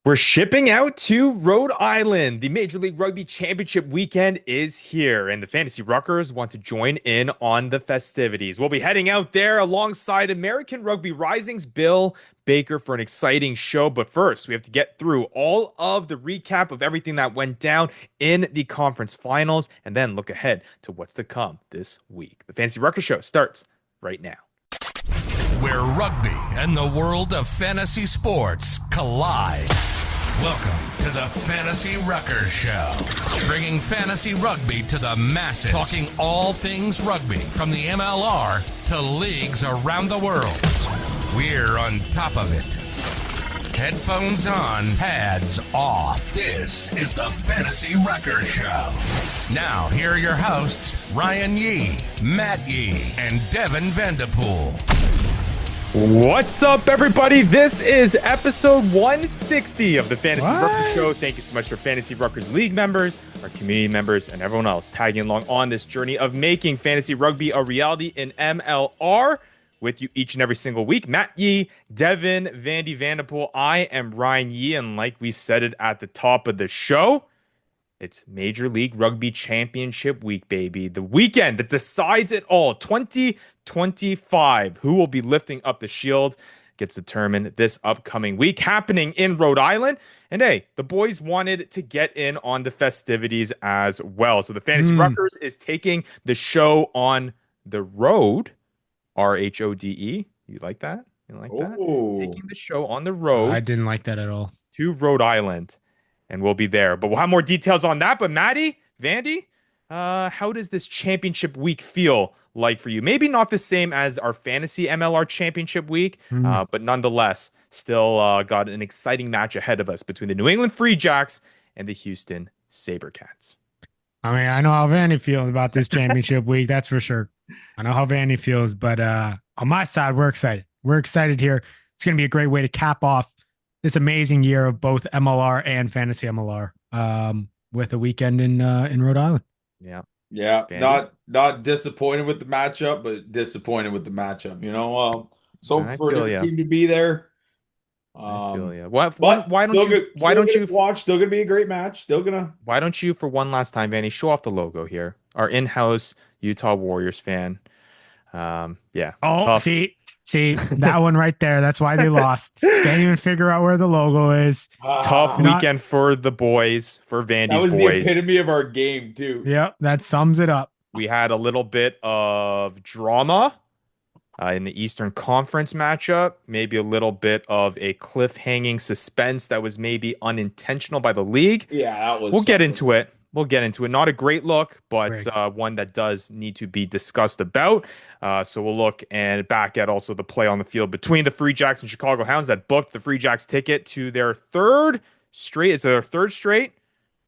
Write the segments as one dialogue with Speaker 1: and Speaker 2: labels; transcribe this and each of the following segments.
Speaker 1: We're shipping out to Rhode Island. The Major League Rugby Championship weekend is here, and the Fantasy Ruckers want to join in on the festivities. We'll be heading out there alongside American Rugby Rising's Bill Baker for an exciting show. But first, we have to get through all of the recap of everything that went down in the conference finals, and then look ahead to what's to come this week. The Fantasy Rucker Show starts right now.
Speaker 2: Where rugby and the world of fantasy sports collide. Welcome to the Fantasy Ruckers Show, bringing fantasy rugby to the masses, talking all things rugby from the MLR to leagues around the world. We're on top of it. Headphones on, pads off. This is the Fantasy Ruckers Show. Now, here are your hosts, Ryan Yee, Matt Yee, and Devin Vanderpool.
Speaker 1: What's up, everybody? This is episode 160 of the Fantasy Ruckers Show. Thank you so much for Fantasy Ruckers League members, our community members, and everyone else tagging along on this journey of making fantasy rugby a reality in MLR with you each and every single week. Matt Yee, Devin, Vandy Vanderpool. I am Ryan Yee, and like we said it at the top of the show, it's Major League Rugby Championship week, baby. The weekend that decides it all. 2025. Who will be lifting up the shield gets determined this upcoming week, happening in Rhode Island. And hey, the boys wanted to get in on the festivities as well. So the Fantasy Ruckers is taking the show on the road. RHODE. You like that? You like that? Taking the show on the road.
Speaker 3: I didn't like that at all.
Speaker 1: To Rhode Island. And we'll be there. But we'll have more details on that. But Maddie, Vandy, how does this championship week feel like for you? Maybe not the same as our fantasy MLR championship week, but nonetheless, still got an exciting match ahead of us between the New England Free Jacks and the Houston Sabercats.
Speaker 3: I mean, I know how Vandy feels about this championship week. That's for sure. I know how Vandy feels, but on my side, we're excited. We're excited here. It's going to be a great way to cap off this amazing year of both MLR and fantasy MLR with a weekend in Rhode Island.
Speaker 4: Yeah.
Speaker 1: Vandy?
Speaker 4: Not disappointed with the matchup, but disappointed with the matchup. So for the team to be there.
Speaker 1: I feel you.
Speaker 4: Why don't you watch? Still gonna be a great match.
Speaker 1: Why don't you, for one last time, Vanny, show off the logo here? Our in-house UTA Warriors fan. Yeah.
Speaker 3: Oh,
Speaker 1: tough.
Speaker 3: See that one right there. That's why they lost. Can't even figure out where the logo is.
Speaker 1: Tough weekend for the boys, for Vandy's boys.
Speaker 4: That was the epitome of our game too.
Speaker 3: Yep, that sums it up.
Speaker 1: We had a little bit of drama in the Eastern Conference matchup, maybe a little bit of a cliffhanging suspense that was maybe unintentional by the league.
Speaker 4: Yeah, that was.
Speaker 1: We'll get into it. Not a great look, but one that does need to be discussed about. So we'll look and back at also the play on the field between the Free Jacks and Chicago Hounds that booked the Free Jacks ticket to their third straight. Is it their third straight?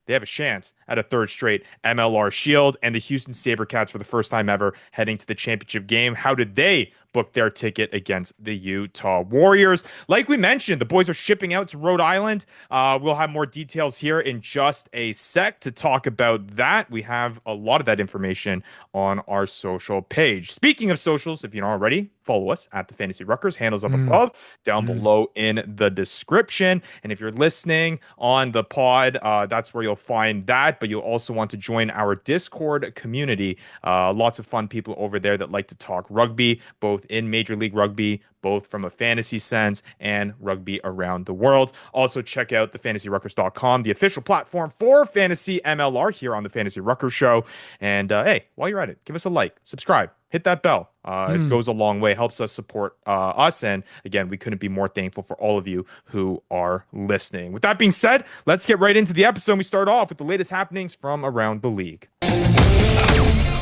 Speaker 1: They have a chance at a third straight MLR Shield, and the Houston Sabercats for the first time ever heading to the championship game. How did they book their ticket against the Utah Warriors? Like we mentioned, the boys are shipping out to Rhode Island. We'll have more details here in just a sec to talk about that. We have a lot of that information on our social page. Speaking of socials, if you're not already, follow us at the Fantasy Ruckers. Handles up above, down below in the description. And if you're listening on the pod, that's where you'll find that. But you'll also want to join our Discord community. Lots of fun people over there that like to talk rugby, both in Major League Rugby, both from a fantasy sense and rugby around the world. Also, check out thefantasyruckers.com, the official platform for Fantasy MLR here on the Fantasy Ruckers Show. And hey, while you're at it, give us a like, subscribe, hit that bell. It goes a long way, helps us support us. And again, we couldn't be more thankful for all of you who are listening. With that being said, let's get right into the episode. We start off with the latest happenings from around the league.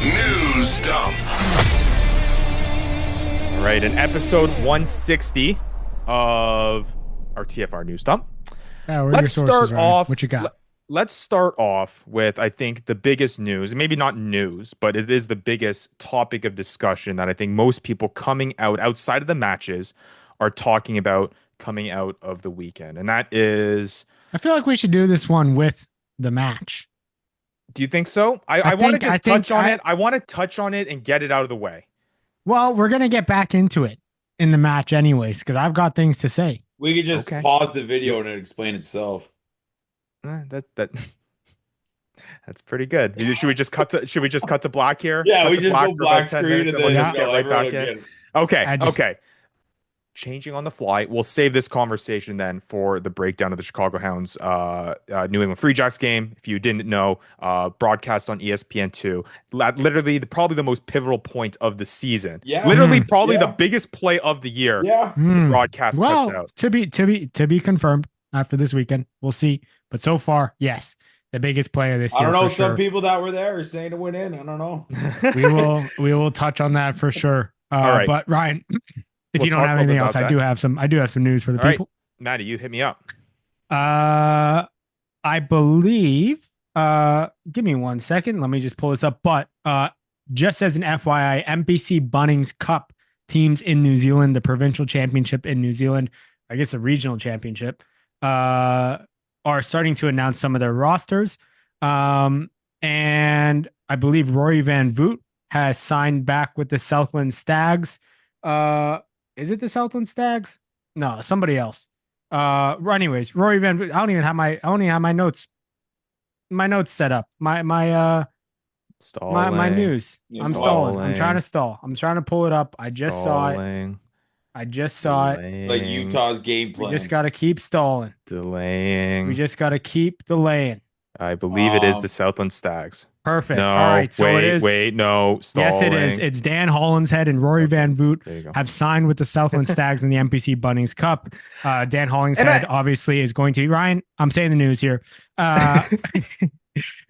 Speaker 2: News dump.
Speaker 1: All right, in episode 160 of our TFR News Dump. Let's start off.
Speaker 3: What you got?
Speaker 1: Let's start off with, I think, the biggest news, maybe not news, but it is the biggest topic of discussion that I think most people coming out outside of the matches are talking about coming out of the weekend. And that is...
Speaker 3: I feel like we should do this one with the match.
Speaker 1: Do you think so? I want to just touch on it. I want to touch on it and get it out of the way.
Speaker 3: Well, we're going to get back into it in the match anyways, because I've got things to say.
Speaker 4: We could just pause the video and it explain itself.
Speaker 1: That's pretty good. Should we just cut to black here?
Speaker 4: Yeah,
Speaker 1: cut
Speaker 4: we
Speaker 1: to
Speaker 4: just go
Speaker 1: for
Speaker 4: black
Speaker 1: about 10
Speaker 4: screen
Speaker 1: minutes
Speaker 4: and
Speaker 1: and we'll
Speaker 4: then
Speaker 1: just get right back in. Okay. Changing on the fly. We'll save this conversation then for the breakdown of the Chicago Hounds New England Free Jacks game. If you didn't know, broadcast on ESPN2. Literally, probably the most pivotal point of the season.
Speaker 4: Yeah.
Speaker 1: Literally, probably the biggest play of the year.
Speaker 4: Yeah.
Speaker 1: The broadcast cuts out.
Speaker 3: To be confirmed after this weekend. We'll see. But so far, yes. The biggest player this year.
Speaker 4: I don't know. Some people that were there are saying to win in. I don't know.
Speaker 3: we will touch on that for sure. All right. But Ryan, if you don't have anything else, I do have some news for the people.
Speaker 1: Right. Maddie, you hit me up.
Speaker 3: I believe. Give me 1 second. Let me just pull this up. But just as an FYI, MPC Bunnings Cup teams in New Zealand, the provincial championship in New Zealand, I guess a regional championship, are starting to announce some of their rosters. And I believe Rory Van Voot has signed back with the Southland Stags. Is it the Southland Stags? No, somebody else. Anyways, Rory Van Voot. I don't even have my notes. My notes set up. My news. I'm stalling. I'm trying to stall. I'm trying to pull it up. I just saw it.
Speaker 4: Like Utah's game plan.
Speaker 3: We just got to keep stalling.
Speaker 1: Delaying.
Speaker 3: We just got to keep delaying.
Speaker 1: I believe it is the Southland Stags.
Speaker 3: Perfect.
Speaker 1: No,
Speaker 3: all right. So it is.
Speaker 1: No. Stalling.
Speaker 3: Yes, it is. It's Dan Hollinshead and Rory Van Voot have signed with the Southland Stags in the MPC Bunnings Cup. Dan Hollinshead obviously is going to be Ryan. I'm saying the news here.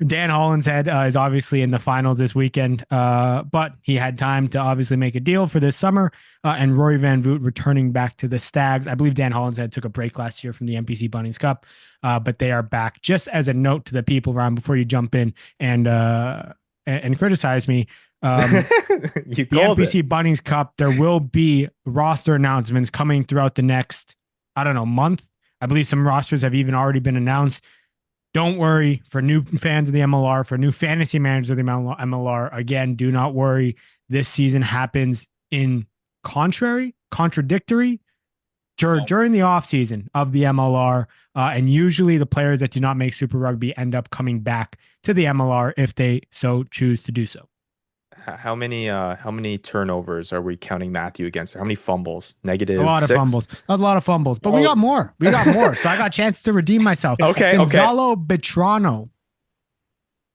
Speaker 3: Dan Hollinshead is obviously in the finals this weekend, but he had time to obviously make a deal for this summer. And Rory Van Voot returning back to the Stags. I believe Dan Hollinshead took a break last year from the MPC Bunnings Cup, but they are back. Just as a note to the people, Ryan, before you jump in and criticize me, the MPC Bunnings Cup, there will be roster announcements coming throughout the next, month. I believe some rosters have even already been announced. Don't worry for new fans of the MLR, for new fantasy managers of the MLR. Again, do not worry. This season happens in contradictory during the off season of the MLR. And usually the players that do not make Super Rugby end up coming back to the MLR if they so choose to do so.
Speaker 1: How many turnovers are we counting Matthew against? How many fumbles? -6?
Speaker 3: A lot of fumbles. That was a lot of fumbles, but we got more. So I got a chance to redeem myself. Gonzalo Betrano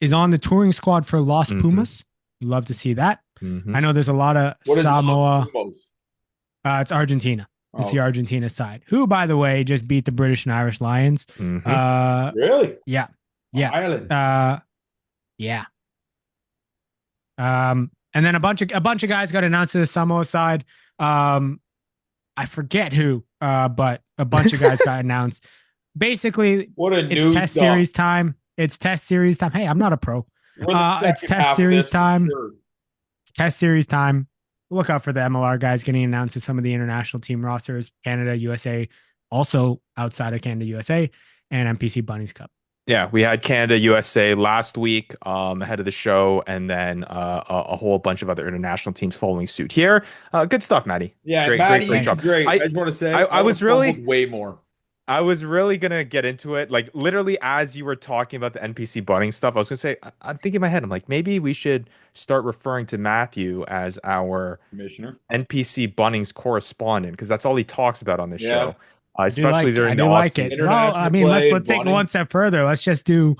Speaker 3: is on the touring squad for Los Pumas. You love to see that. I know there's a lot of Samoa. It's Argentina. It's the Argentina side, who, by the way, just beat the British and Irish Lions.
Speaker 4: Really?
Speaker 3: Yeah.
Speaker 4: Ireland.
Speaker 3: Yeah. And then a bunch of guys got announced to the Samoa side. I forget who, but a bunch of guys got announced. Basically, it's test series time. It's test series time. Hey, I'm not a pro. It's test series time.
Speaker 4: Sure.
Speaker 3: It's test series time. Look out for the MLR guys getting announced to some of the international team rosters, Canada, USA, also outside of Canada, USA, and MPC Bunnings Cup.
Speaker 1: Yeah, we had Canada, USA last week ahead of the show, and then a whole bunch of other international teams following suit here. Good stuff, Maddie.
Speaker 4: Yeah, great job. Great. I just want to say
Speaker 1: I was really
Speaker 4: way more.
Speaker 1: I was really gonna get into it. Like literally as you were talking about the NPC Bunnings stuff, I was gonna say, I'm thinking in my head, I'm like, maybe we should start referring to Matthew as our
Speaker 4: commissioner,
Speaker 1: NPC Bunnings correspondent, because that's all he talks about on this show. Especially during the
Speaker 3: off-season. Well, I mean, let's take it one step further. Let's just do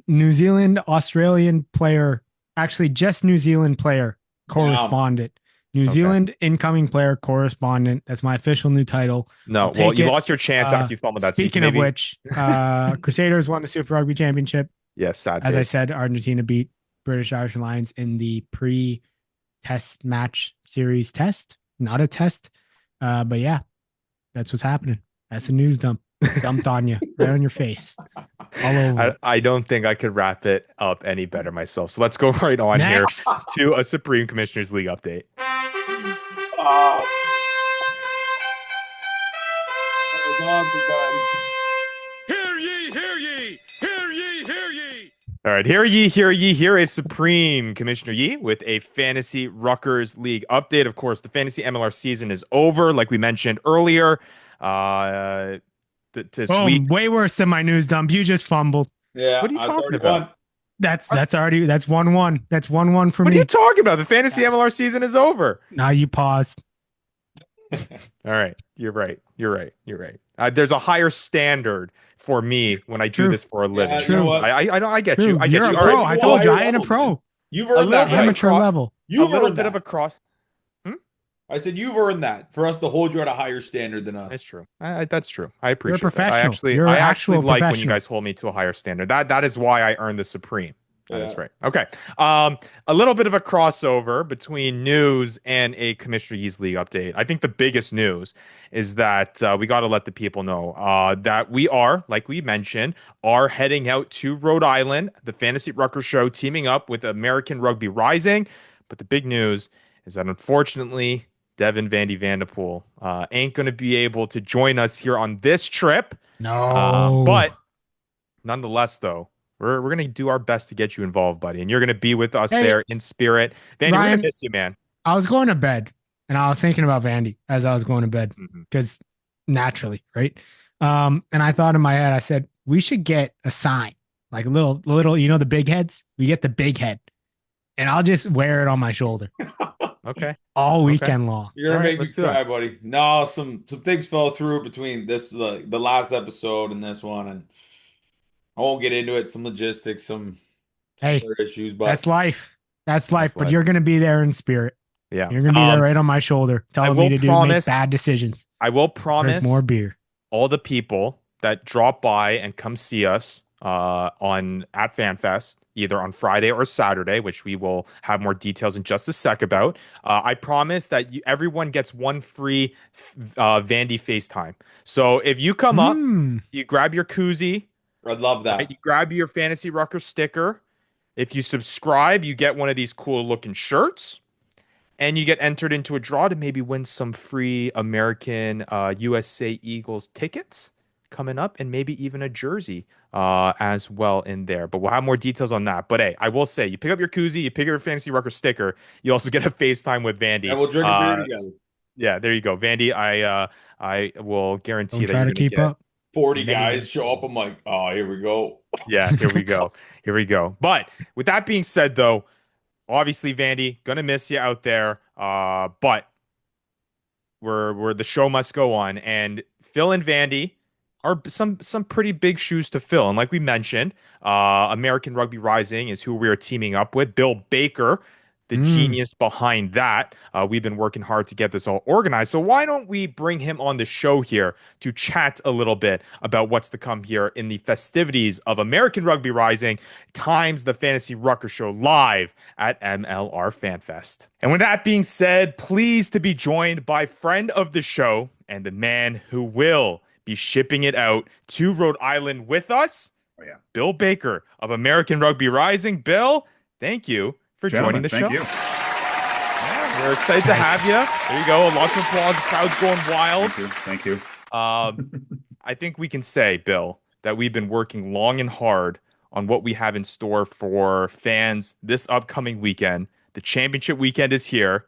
Speaker 3: New Zealand, Australian player, actually just New Zealand player correspondent. New Zealand incoming player correspondent. That's my official new title.
Speaker 1: No, well, you lost your chance after you fumbled that.
Speaker 3: Speaking of which, Crusaders won the Super Rugby Championship.
Speaker 1: Yes, sad.
Speaker 3: As I said, Argentina beat British Irish Lions in the pre-test match series test. Not a test, but yeah, that's what's happening. That's a news dump. Dumped on you, right on your face, all over.
Speaker 1: I don't think I could wrap it up any better myself. So let's go right on here to a Supreme Commissioners League update.
Speaker 2: Hear ye, hear ye, hear ye, hear ye.
Speaker 1: All right, hear ye, hear ye. Here is Supreme Commissioner Yee with a Fantasy Ruckers League update. Of course, the Fantasy MLR season is over, like we mentioned earlier. this
Speaker 3: Boom.
Speaker 1: week.
Speaker 3: Way worse than my news dump. You just fumbled.
Speaker 4: Yeah,
Speaker 1: What are you
Speaker 4: I was
Speaker 1: talking
Speaker 4: already
Speaker 1: about?
Speaker 4: won.
Speaker 3: That's 1-1. That's 1-1 for
Speaker 1: What are you
Speaker 3: me.
Speaker 1: talking about? The fantasy MLR season is over.
Speaker 3: Now you paused.
Speaker 1: All right. You're right. You're right. You're right. There's a higher standard for me when I do
Speaker 3: True.
Speaker 1: this for a living.
Speaker 4: Yeah, you know
Speaker 3: True.
Speaker 1: Yes,
Speaker 4: what?
Speaker 1: I get you.
Speaker 3: True.
Speaker 1: I get
Speaker 3: You're a
Speaker 1: you. All
Speaker 3: pro.
Speaker 1: right.
Speaker 4: You
Speaker 3: I
Speaker 4: go
Speaker 3: told you
Speaker 4: higher
Speaker 3: I ain't a
Speaker 4: level, man.
Speaker 3: pro.
Speaker 4: You've
Speaker 1: A
Speaker 4: earned
Speaker 1: little
Speaker 4: that
Speaker 1: bit of a
Speaker 4: right.
Speaker 3: Amateur
Speaker 1: cross.
Speaker 3: level.
Speaker 1: A
Speaker 4: You've
Speaker 1: little
Speaker 4: earned
Speaker 1: bit of
Speaker 4: that.
Speaker 1: a cross.
Speaker 4: I said you've earned that for us to hold you at a higher standard than
Speaker 1: That's
Speaker 4: us.
Speaker 1: true. That's true. I
Speaker 3: You're a
Speaker 1: appreciate that.
Speaker 3: professional. You're
Speaker 1: I
Speaker 3: an
Speaker 1: actually
Speaker 3: actual
Speaker 1: like when you
Speaker 3: professional.
Speaker 1: guys hold me to a higher standard. That is why I earn the supreme. That
Speaker 4: Yeah.
Speaker 1: is right. Okay. A little bit of a crossover between news and a Commissioner Yeast League update. I think the biggest news is that we got to let the people know that we are, like we mentioned, are heading out to Rhode Island, the Fantasy Ruckers show, teaming up with American Rugby Rising. But the big news is that unfortunately, Devin Vandy Vanderpool ain't going to be able to join us here on this trip.
Speaker 3: No.
Speaker 1: But nonetheless, though, we're gonna do our best to get you involved, buddy, and you're gonna be with us
Speaker 3: Hey,
Speaker 1: there in spirit. Vandy, we're gonna
Speaker 3: Ryan,
Speaker 1: miss you, man.
Speaker 3: I was going to bed and I was thinking about Vandy as I was going to bed
Speaker 1: Hmm.
Speaker 3: because naturally, right? And I thought in my head, I said, we should get a sign, like a little, the big heads. We get the big head and I'll just wear it on my shoulder
Speaker 1: Okay,
Speaker 3: all
Speaker 1: okay,
Speaker 3: weekend long.
Speaker 4: You're gonna
Speaker 1: all right,
Speaker 4: make me
Speaker 1: let's do
Speaker 4: cry,
Speaker 1: it.
Speaker 4: buddy. No, some things fell through between this the last episode and this one, and I won't get into it. Some logistics, some
Speaker 3: Hey,
Speaker 4: other issues,
Speaker 3: that's
Speaker 4: but
Speaker 3: life. That's life.
Speaker 1: That's
Speaker 3: But
Speaker 1: life.
Speaker 3: you're going to be there in spirit.
Speaker 1: Yeah.
Speaker 3: You're going to be there right on my shoulder,
Speaker 1: I
Speaker 3: telling me
Speaker 1: will
Speaker 3: to make
Speaker 1: promise.
Speaker 3: bad decisions.
Speaker 1: I will
Speaker 3: Drink more
Speaker 1: promise
Speaker 3: beer.
Speaker 1: all the people that drop by and come see us on at FanFest, either on Friday or Saturday, which we will have more details in just a sec about. I promise that everyone gets one free Vandy FaceTime. So if you come up,
Speaker 3: Mm.
Speaker 1: you grab your koozie,
Speaker 4: I'd love
Speaker 1: right?
Speaker 4: that.
Speaker 1: You grab your Fantasy Rucker sticker. If you subscribe, you get one of these cool looking shirts. And you get entered into a draw to maybe win some free American USA Eagles tickets coming up, and maybe even a jersey as well in there. But we'll have more details on that. But hey, I will say, you pick up your koozie, you pick up your Fantasy Rucker sticker, you also get a FaceTime with Vandy.
Speaker 4: And we'll drink a beer together.
Speaker 1: Yeah, there you go, Vandy. I will guarantee
Speaker 3: Don't
Speaker 1: that
Speaker 3: try
Speaker 1: you're
Speaker 3: to
Speaker 1: going to
Speaker 3: keep
Speaker 1: get
Speaker 3: up.
Speaker 4: 40
Speaker 1: many,
Speaker 4: guys
Speaker 1: many.
Speaker 4: show up. I'm like, oh, here we go.
Speaker 1: Yeah, here we go. Here we go. But with that being said, though, obviously, Vandy, gonna miss you out there. But we're the show must go on, and Phil and Vandy are some pretty big shoes to fill. And like we mentioned, American Rugby Rising is who we are teaming up with. Bill Baker, the genius behind that. We've been working hard to get this all organized. So why don't we bring him on the show here to chat a little bit about what's to come here in the festivities of American Rugby Rising times the Fantasy Rucker Show live at MLR FanFest. And with that being said, pleased to be joined by friend of the show and the man who will be shipping it out to Rhode Island with us.
Speaker 5: Oh, yeah.
Speaker 1: Bill Baker of American Rugby Rising. Bill, thank you for joining the show.
Speaker 5: Thank you.
Speaker 1: Yeah, we're excited to have you. There you go. Lots of applause. The crowd's going wild.
Speaker 5: Thank you.
Speaker 1: I think we can say, Bill, that we've been working long and hard on what we have in store for fans this upcoming weekend. The championship weekend is here.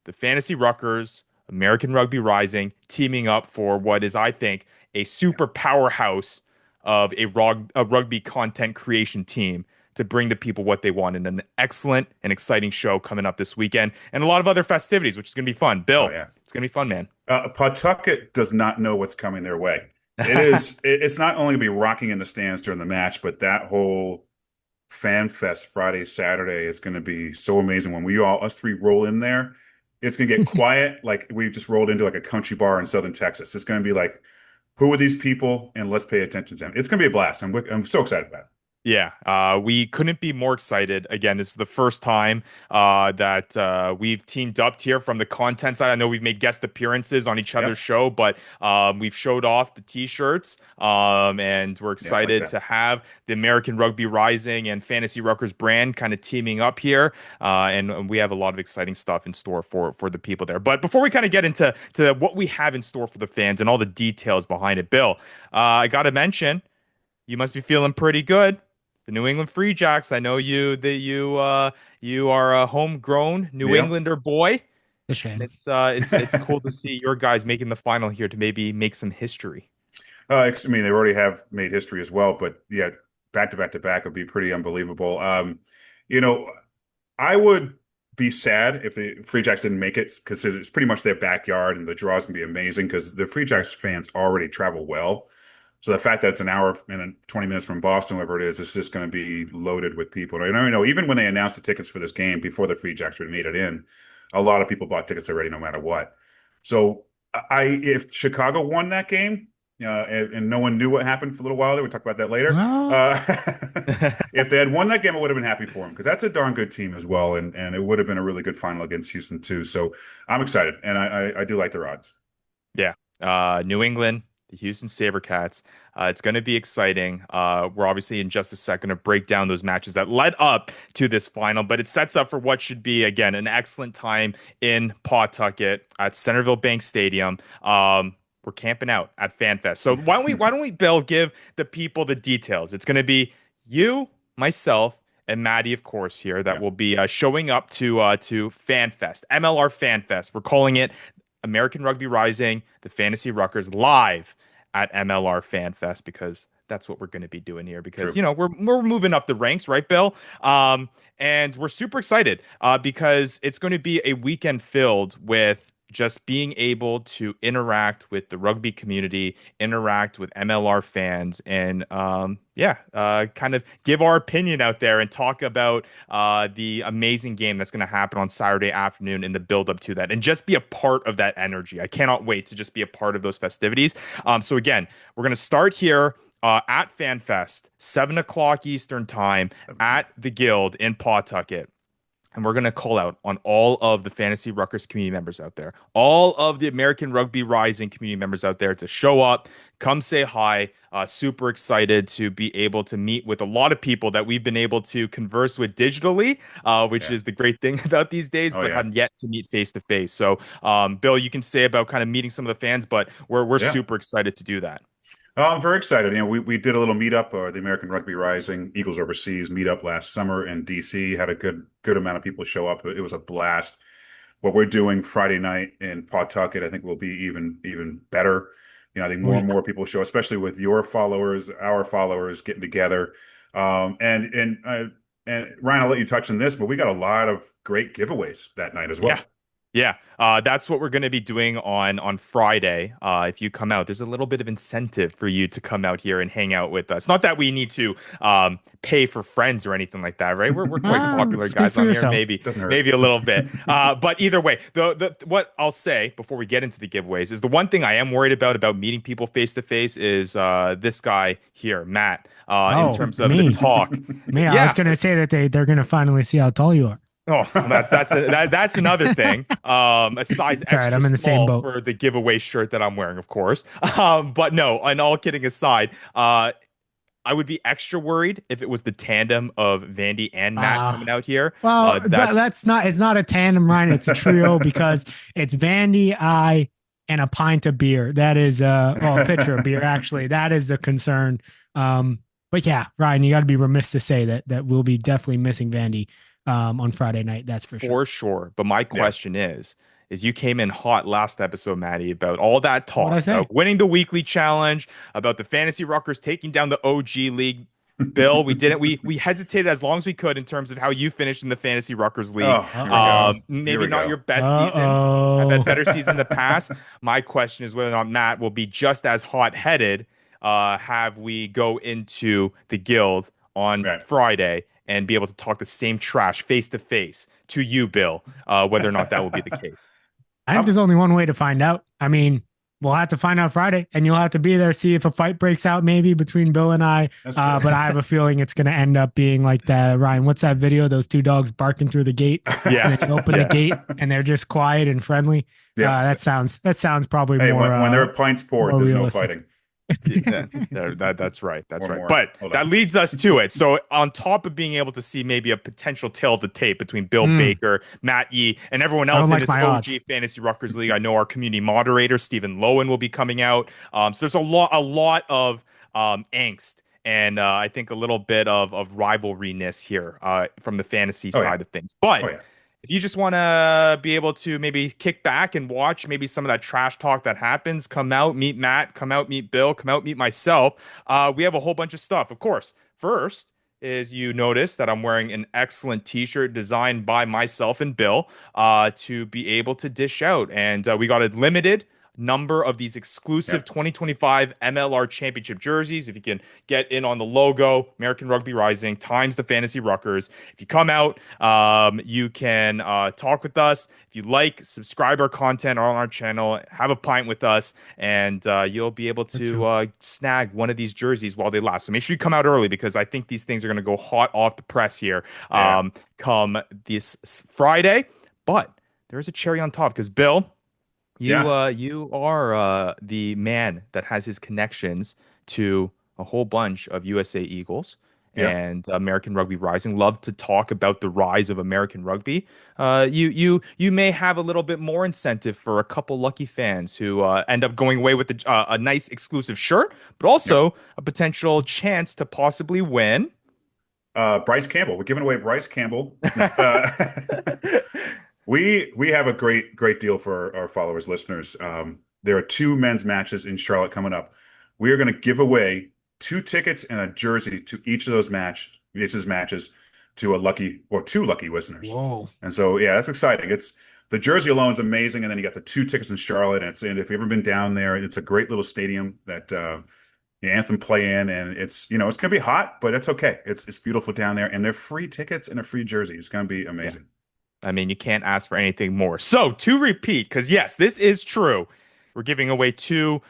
Speaker 1: The Fantasy Ruckers, American Rugby Rising, teaming up for what is, I think, a super powerhouse of a rugby content creation team to bring the people what they want in an excellent and exciting show coming up this weekend, and a lot of other festivities, which is going to be fun. Bill, It's going to be fun, man.
Speaker 5: Pawtucket does not know what's coming their way. It's not only going to be rocking in the stands during the match, but that whole fan fest Friday, Saturday is going to be so amazing. When us three roll in there, it's going to get quiet. Like we just rolled into like a country bar in Southern Texas. It's going to be like, who are these people? And let's pay attention to them. It's going to be a blast. I'm so excited about it.
Speaker 1: Yeah, we couldn't be more excited. Again, this is the first time that we've teamed up here from the content side. I know we've made guest appearances on each other's show, but we've showed off the T-shirts, and we're excited to have the American Rugby Rising and Fantasy Ruckers brand kind of teaming up here, and we have a lot of exciting stuff in store for the people there. But before we kind of get into what we have in store for the fans and all the details behind it, Bill, I got to mention, you must be feeling pretty good. The New England Free Jacks. I know you are a homegrown New Englander boy.
Speaker 3: A
Speaker 1: And
Speaker 3: shame.
Speaker 1: it's cool to see your guys making the final here to maybe make some history.
Speaker 5: I mean, they already have made history as well, but yeah, back to back to back would be pretty unbelievable. You know, I would be sad if the Free Jacks didn't make it because it's pretty much their backyard and the draw is gonna be amazing because the Free Jacks fans already travel well. So the fact that it's an hour and 20 minutes from Boston, wherever it is, it's just going to be loaded with people. And I know even when they announced the tickets for this game before the Free Jacks made it in, a lot of people bought tickets already, no matter what. So if Chicago won that game, and no one knew what happened for a little while there, we'll talk about that later.
Speaker 3: Well,
Speaker 5: If they had won that game, I would have been happy for them because that's a darn good team as well, and it would have been a really good final against Houston too. So I'm excited, and I do like their odds.
Speaker 1: Yeah. New England, the Houston Sabercats. It's going to be exciting. We're obviously in just a second to break down those matches that led up to this final, but it sets up for what should be, again, an excellent time in Pawtucket at Centerville Bank Stadium. We're camping out at FanFest. So why don't we, Bill, give the people the details? It's going to be you, myself, and Maddie, of course, here that
Speaker 5: Yeah,
Speaker 1: will be showing up to FanFest, MLR FanFest. We're calling it American Rugby Rising, the Fantasy Ruckers live at MLR FanFest because that's what we're going to be doing here because
Speaker 5: true.
Speaker 1: we're moving up the ranks, right, Bill? And we're super excited because it's going to be a weekend filled with just being able to interact with the rugby community, interact with MLR fans, and kind of give our opinion out there and talk about the amazing game that's going to happen on Saturday afternoon in the build up to that, and just be a part of that energy. I cannot wait to just be a part of those festivities. So again, we're going to start here. At FanFest, 7 o'clock Eastern time at the Guild in Pawtucket. And we're going to call out on all of the Fantasy Ruckers community members out there, all of the American Rugby Rising community members out there to show up, come say hi. Super excited to be able to meet with a lot of people that we've been able to converse with digitally, which
Speaker 5: Yeah.
Speaker 1: is the great thing about these days,
Speaker 5: Oh
Speaker 1: but
Speaker 5: yeah.
Speaker 1: have yet to meet face to face. So, Bill, you can say about kind of meeting some of the fans, but we're
Speaker 5: Yeah.
Speaker 1: super excited to do that.
Speaker 5: I'm very excited. We did a little meetup, the American Rugby Rising Eagles Overseas meetup last summer in DC. Had a good amount of people show up. It was a blast. What we're doing Friday night in Pawtucket, I think will be even better. I think
Speaker 3: oh,
Speaker 5: more
Speaker 3: yeah.
Speaker 5: and more people show, especially with your followers, our followers getting together. And Ryan, I'll let you touch on this, but we got a lot of great giveaways that night as
Speaker 1: Yeah.
Speaker 5: well.
Speaker 1: Yeah, that's what we're going to be doing on Friday. If you come out, there's a little bit of incentive for you to come out here and hang out with us. Not that we need to pay for friends or anything like that, right? We're quite popular
Speaker 3: Speak
Speaker 1: guys
Speaker 3: for
Speaker 1: on here,
Speaker 3: yourself.
Speaker 5: Doesn't hurt.
Speaker 1: maybe a little bit. But either way, the what I'll say before we get into the giveaways is the one thing I am worried about meeting people face to face is this guy here, Matt. In
Speaker 3: Oh,
Speaker 1: terms of the
Speaker 3: me.
Speaker 1: talk,
Speaker 3: Me, I was
Speaker 1: yeah.
Speaker 3: gonna say that they're gonna finally see how tall you are.
Speaker 1: Oh, well, that's another thing. A size
Speaker 3: It's all right.
Speaker 1: extra
Speaker 3: I'm in the same
Speaker 1: small
Speaker 3: boat.
Speaker 1: for the giveaway shirt that I'm wearing, of course. But no, and all kidding aside, I would be extra worried if it was the tandem of Vandy and Matt
Speaker 3: Uh,
Speaker 1: coming out here.
Speaker 3: well,
Speaker 1: That's
Speaker 3: that's not. It's not a tandem, Ryan. It's a trio because it's Vandy, I, and a pint of beer. That is a pitcher of beer. Actually, that is the concern. But yeah, Ryan, you got to be remiss to say that we'll be definitely missing Vandy on Friday night. That's for sure.
Speaker 1: for sure. But my
Speaker 5: Yeah.
Speaker 1: question is you came in hot last episode, Maddie, about all that
Speaker 3: What'd I
Speaker 1: talk
Speaker 3: say?
Speaker 1: about winning the weekly challenge, about the Fantasy Ruckers taking down the OG League. Bill, we didn't. We hesitated as long as we could in terms of how you finished in the Fantasy Ruckers League.
Speaker 5: Oh, here we go. Here
Speaker 1: Maybe
Speaker 5: we
Speaker 1: not
Speaker 5: go.
Speaker 1: your best season. I've
Speaker 3: Uh-oh.
Speaker 1: had better season in the past. My question is whether or not Matt will be just as hot-headed. Have we go into the guild on
Speaker 5: Right.
Speaker 1: Friday and be able to talk the same trash face to face to you, Bill? Whether or not that will be the case.
Speaker 3: I think there's only one way to find out. I mean, we'll have to find out Friday, and you'll have to be there, see if a fight breaks out maybe between Bill and I.
Speaker 5: That's true.
Speaker 3: But I have a feeling it's going to end up being like that. Ryan, what's that video? Those two dogs barking through the gate.
Speaker 1: Yeah.
Speaker 3: And then you open the gate, and they're just quiet and friendly.
Speaker 5: Yeah.
Speaker 3: That sounds probably
Speaker 5: Hey,
Speaker 3: more.
Speaker 5: when there are pints poured,
Speaker 3: more
Speaker 5: there's no
Speaker 3: realistic.
Speaker 5: fighting.
Speaker 1: That's right. That's
Speaker 5: Or
Speaker 1: right.
Speaker 5: more.
Speaker 1: But
Speaker 5: Hold
Speaker 1: that
Speaker 5: on.
Speaker 1: leads us to it. So on top of being able to see maybe a potential tail of the tape between Bill Baker, Matt Yee, and everyone
Speaker 3: I
Speaker 1: else
Speaker 3: don't
Speaker 1: in
Speaker 3: like
Speaker 1: this
Speaker 3: my
Speaker 1: OG
Speaker 3: odds.
Speaker 1: Fantasy Ruckers League, I know our community moderator Stephen Lowen will be coming out. So there's a lot of angst. And I think a little bit of rivalryness here from the fantasy
Speaker 5: Oh,
Speaker 1: side
Speaker 5: yeah.
Speaker 1: of things. But
Speaker 5: Oh, yeah.
Speaker 1: If you just want to be able to maybe kick back and watch maybe some of that trash talk that happens, come out, meet Matt, come out, meet Bill, come out, meet myself. We have a whole bunch of stuff. Of course, first is you notice that I'm wearing an excellent t-shirt designed by myself and Bill to be able to dish out. And we got a limited number of these exclusive
Speaker 5: Yep.
Speaker 1: 2025 MLR Championship jerseys. If you can get in on the logo, American Rugby Rising times the Fantasy Ruckers. If you come out, you can talk with us. If you like, subscribe our content on our channel, have a pint with us, and you'll be able to snag one of these jerseys while they last. So make sure you come out early because I think these things are going to go hot off the press here
Speaker 5: Yeah.
Speaker 1: come this Friday. But there's a cherry on top because Bill,
Speaker 5: Yeah.
Speaker 1: you are the man that has his connections to a whole bunch of USA Eagles
Speaker 5: Yeah.
Speaker 1: and American Rugby Rising. Love to talk about the rise of American rugby. You may have a little bit more incentive for a couple lucky fans who end up going away with a nice exclusive shirt, but
Speaker 5: Yep.
Speaker 1: also a potential chance to possibly win.
Speaker 5: Bryce Campbell. We're giving away Bryce Campbell. No, we have a great deal for our followers, listeners. There are two men's matches in Charlotte coming up. We are going to give away two tickets and a jersey to each of those matches to a lucky or two lucky listeners.
Speaker 3: Whoa.
Speaker 5: And so, yeah, that's exciting. It's the jersey alone is amazing, and then you got the two tickets in Charlotte. And if you've ever been down there, it's a great little stadium that the Anthem play in, and it's it's gonna be hot, but it's okay. It's beautiful down there, and they're free tickets and a free jersey. It's gonna be amazing.
Speaker 1: I mean, you can't ask for anything more. So to repeat, because yes, this is true. We're giving away two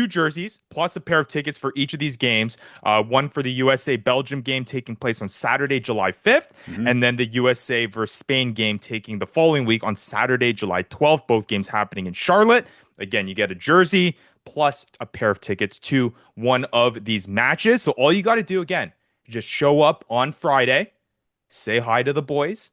Speaker 1: jerseys plus a pair of tickets for each of these games. One for the USA Belgium game taking place on Saturday, July 5th,
Speaker 5: Hmm.
Speaker 1: and then the USA versus Spain game taking the following week on Saturday, July 12th. Both games happening in Charlotte. Again, you get a jersey plus a pair of tickets to one of these matches. So all you got to do again, just show up on Friday, say hi to the boys,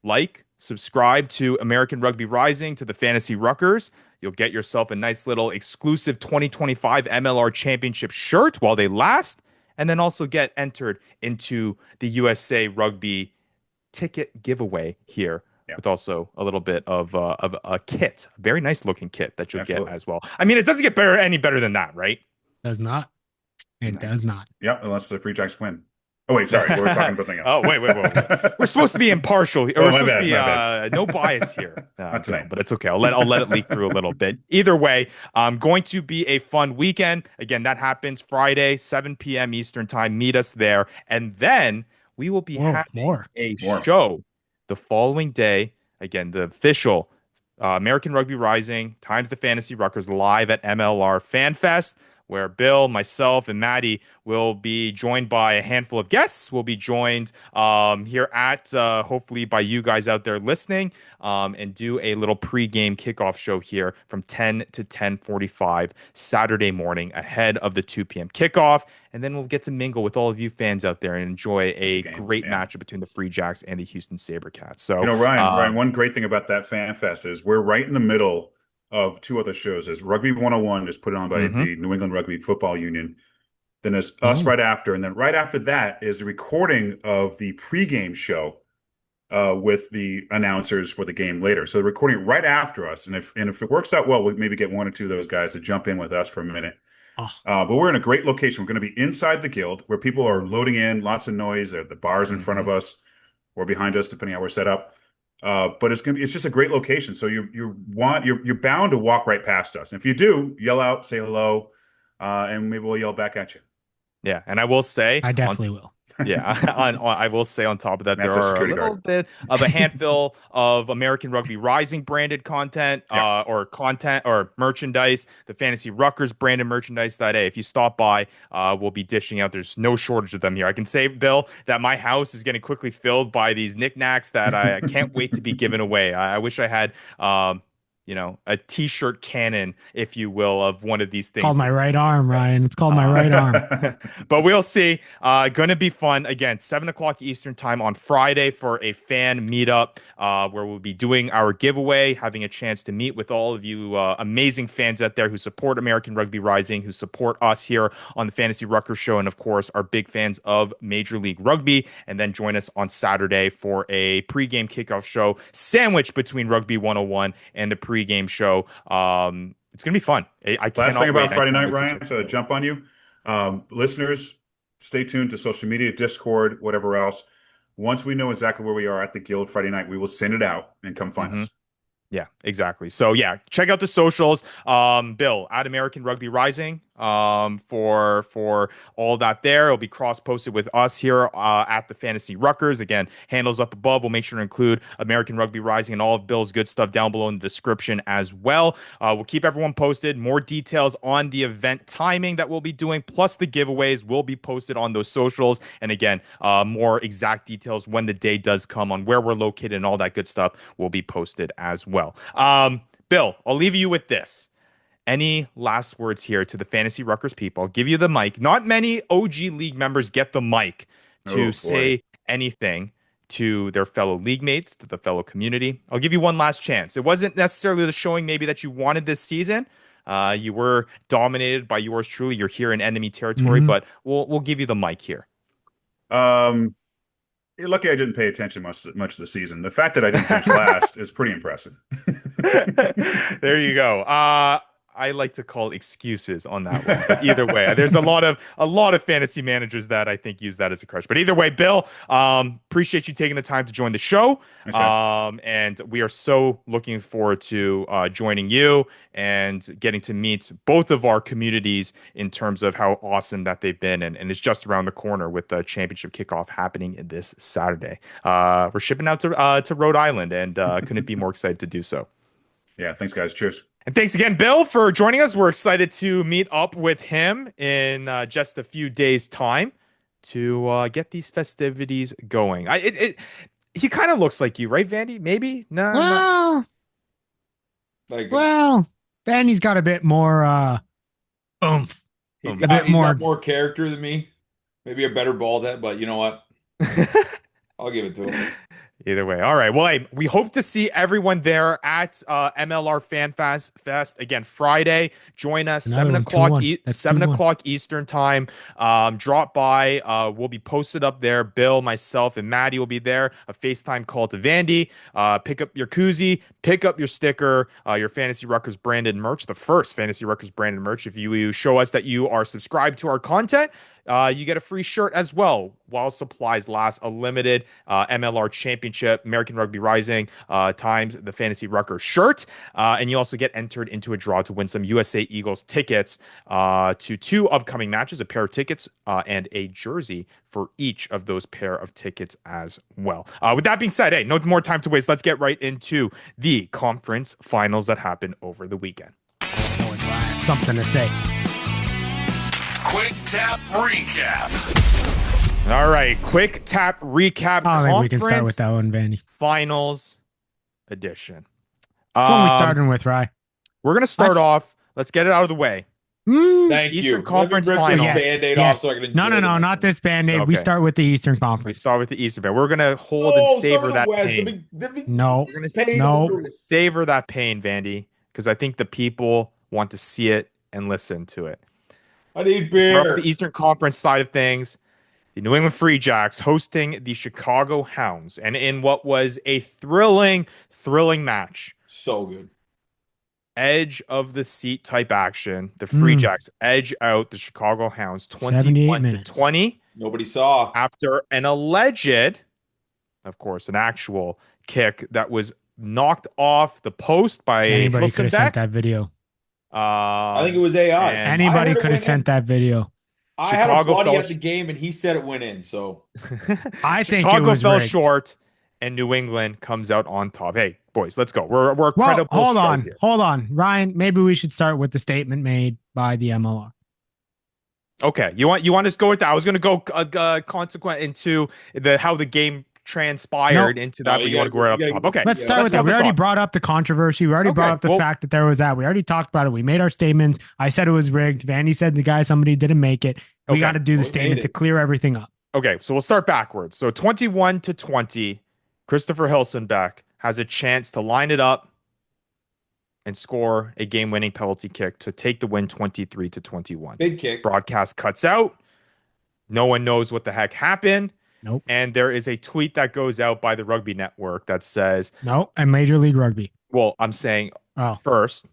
Speaker 1: like, subscribe to American Rugby Rising, to the Fantasy Ruckers. You'll get yourself a nice little exclusive 2025 MLR Championship shirt while they last, and then also get entered into the USA Rugby ticket giveaway here
Speaker 5: Yeah,
Speaker 1: with also a little bit of a kit, a very nice looking kit that you'll get
Speaker 5: absolutely.
Speaker 1: as well. I mean, it doesn't get any better than that, right?
Speaker 3: Does not. It does not.
Speaker 5: Yep, unless the Free Jacks win. Oh wait, sorry, we were talking about something else.
Speaker 1: Oh, wait. We're supposed to be impartial.
Speaker 5: Oh,
Speaker 1: We're
Speaker 5: my
Speaker 1: supposed
Speaker 5: bad,
Speaker 1: to be
Speaker 5: my bad.
Speaker 1: no bias here.
Speaker 5: Not tonight.
Speaker 1: But it's okay. I'll let it leak through a little bit. Either way, going to be a fun weekend. Again, that happens Friday, 7 p.m. Eastern time. Meet us there. And then we will be
Speaker 3: Whoa,
Speaker 1: having
Speaker 3: more.
Speaker 1: a
Speaker 5: More.
Speaker 1: show the following day. Again, the official American Rugby Rising times the Fantasy Ruckers live at MLR Fan Fest, where Bill, myself, and Maddie will be joined by a handful of guests. We'll be joined here at hopefully by you guys out there listening, and do a little pregame kickoff show here from 10 to 10:45 Saturday morning ahead of the 2 p.m. kickoff. And then we'll get to mingle with all of you fans out there and enjoy a great
Speaker 5: yeah.
Speaker 1: matchup between the Free Jacks and the Houston Sabercats. So,
Speaker 5: Ryan, one great thing about that fan fest is we're right in the middle of two other shows. There's Rugby 101 is put on by the New England Rugby Football Union. Then there's us right after, and then right after that is a recording of the pregame show with the announcers for the game later. So the recording right after us, and if it works out well, we'll maybe get one or two of those guys to jump in with us for a minute.
Speaker 3: Oh.
Speaker 5: But we're in a great location. We're going to be inside the guild where people are loading in, lots of noise. The bars in front of us or behind us, depending on how we're set up. But it's just a great location. So you're bound to walk right past us. And if you do, yell out, say hello, and maybe we'll yell back at you.
Speaker 1: Yeah, and I will say,
Speaker 3: I definitely will.
Speaker 1: Yeah, I will say on top of that,
Speaker 5: That's
Speaker 1: there
Speaker 5: our
Speaker 1: are a
Speaker 5: security
Speaker 1: little
Speaker 5: guard.
Speaker 1: bit of a handful of American Rugby Rising branded content,
Speaker 5: Yeah.
Speaker 1: or merchandise, the Fantasy Ruckers branded merchandise that, hey, if you stop by, we'll be dishing out. There's no shortage of them here. I can say, Bill, that my house is getting quickly filled by these knickknacks that I can't wait to be given away. I wish I had a t-shirt cannon, if you will, of one of these things.
Speaker 3: Called my right arm, Ryan. It's called my right arm.
Speaker 1: But we'll see. Going to be fun. Again, 7 o'clock Eastern time on Friday for a fan meetup where we'll be doing our giveaway, having a chance to meet with all of you amazing fans out there who support American Rugby Rising, who support us here on the Fantasy Ruckers show, and of course are big fans of Major League Rugby. And then join us on Saturday for a pregame kickoff show sandwiched between Rugby 101 and the pregame show. It's going to be fun. I cannot
Speaker 5: Last thing about
Speaker 1: wait.
Speaker 5: Friday night, Ryan, to jump on you. Listeners, stay tuned to social media, Discord, whatever else. Once we know exactly where we are at the Guild Friday night, we will send it out and come find us.
Speaker 1: Yeah, exactly. So yeah, check out the socials. Bill at American Rugby Rising for all that there. It'll be cross posted with us here at the Fantasy Ruckers. Again, handles up above. We'll make sure to include American Rugby Rising and all of Bill's good stuff down below in the description as well. We'll keep everyone posted. More details on the event timing that we'll be doing, plus the giveaways will be posted on those socials. And again, more exact details when the day does come on where we're located and all that good stuff will be posted as well. Bill, I'll leave you with this. Any last words here to the Fantasy Ruckers people? I'll give you the mic. Not many OG League members get the mic to say anything to their fellow league mates, to the fellow community. I'll give you one last chance. It wasn't necessarily the showing maybe that you wanted this season. You were dominated by yours truly. You're here in enemy territory, but we'll give you the mic here.
Speaker 5: Lucky I didn't pay attention much of the season. The fact that I didn't finish last is pretty impressive.
Speaker 1: There you go. I like to call excuses on that one. But either way, there's a lot of fantasy managers that I think use that as a crutch. But either way, Bill, appreciate you taking the time to join the show. And we are so looking forward to joining you and getting to meet both of our communities in terms of how awesome that they've been. And it's just around the corner with the championship kickoff happening this Saturday. We're shipping out to Rhode Island and couldn't be more excited to do so.
Speaker 5: Yeah, thanks, guys. Cheers.
Speaker 1: And thanks again, Bill, for joining us. We're excited to meet up with him in just a few days' time to get these festivities going. He kind of looks like you, right, Vandy? Maybe? No.
Speaker 3: Well, Vandy's got a bit more oomph.
Speaker 4: He's got more character than me. Maybe a better bald head, but you know what? I'll give it to him.
Speaker 1: Either way. All right. Well, hey, we hope to see everyone there at MLR Fan Fest again Friday. Join us 7 o'clock Eastern time. Drop by. We'll be posted up there. Bill, myself, and Maddie will be there. A FaceTime call to Vandy. Pick up your koozie. Pick up your sticker. Your Fantasy Ruckers branded merch. The first Fantasy Ruckers branded merch. If you show us that you are subscribed to our content, you get a free shirt as well while supplies last. A limited MLR Championship, American Rugby Rising times the Fantasy Ruckers shirt. And you also get entered into a draw to win some USA Eagles tickets to 2 upcoming matches, a pair of tickets and a jersey for each of those pair of tickets as well. With that being said, hey, no more time to waste. Let's get right into the conference finals that happened over the weekend.
Speaker 3: Something to say.
Speaker 2: Quick Tap Recap.
Speaker 1: All right, quick tap recap.
Speaker 3: I think we can start with that one, Vandy.
Speaker 1: Finals edition.
Speaker 3: What are we starting with, Rye?
Speaker 1: We're going to start off. Let's get it out of the way.
Speaker 4: Thank
Speaker 1: Eastern
Speaker 4: you.
Speaker 1: Conference Finals.
Speaker 3: No, not this Band-Aid. Okay. We start with the Eastern Conference.
Speaker 1: We start with the Eastern Band. We're going to hold and savor that pain.
Speaker 3: No.
Speaker 1: We're going to savor that pain, Vandy, because I think the people want to see it and listen to it.
Speaker 4: I need beer.
Speaker 1: Start with the Eastern Conference side of things. The New England Free Jacks hosting the Chicago Hounds, and in what was a thrilling match.
Speaker 4: So good.
Speaker 1: Edge of the seat type action. The Free Jacks edge out the Chicago Hounds 21-20.
Speaker 4: Nobody saw.
Speaker 1: After an alleged, of course, an actual kick that was knocked off the post by
Speaker 3: anybody could have sent that video.
Speaker 4: I think it was AI.
Speaker 3: Anybody could have sent that video.
Speaker 4: I had a buddy at the game, and he said it went in. So
Speaker 3: I think
Speaker 1: Chicago
Speaker 3: it was
Speaker 1: fell
Speaker 3: rigged.
Speaker 1: short, and New England comes out on top. Hey, boys, let's go. We're a credible.
Speaker 3: Hold on, Ryan. Maybe we should start with the statement made by the MLR.
Speaker 1: Okay, you want to go with that? I was going to go consequent into how the game transpired into that, but you want to go right off the top. Okay,
Speaker 3: let's start with that. We already brought up the controversy. We already brought up the fact that there was that. We already talked about it. We made our statements. I said it was rigged. Vandy said somebody didn't make it. We got to do the statement to clear everything up.
Speaker 1: Okay, so we'll start backwards. So 21-20, Christopher Hilsenbeck has a chance to line it up and score a game-winning penalty kick to take the win 23-21.
Speaker 4: Big kick.
Speaker 1: Broadcast cuts out. No one knows what the heck happened.
Speaker 3: Nope.
Speaker 1: And there is a tweet that goes out by the Rugby Network that says...
Speaker 3: No, and Major League Rugby.
Speaker 1: Well, I'm saying first,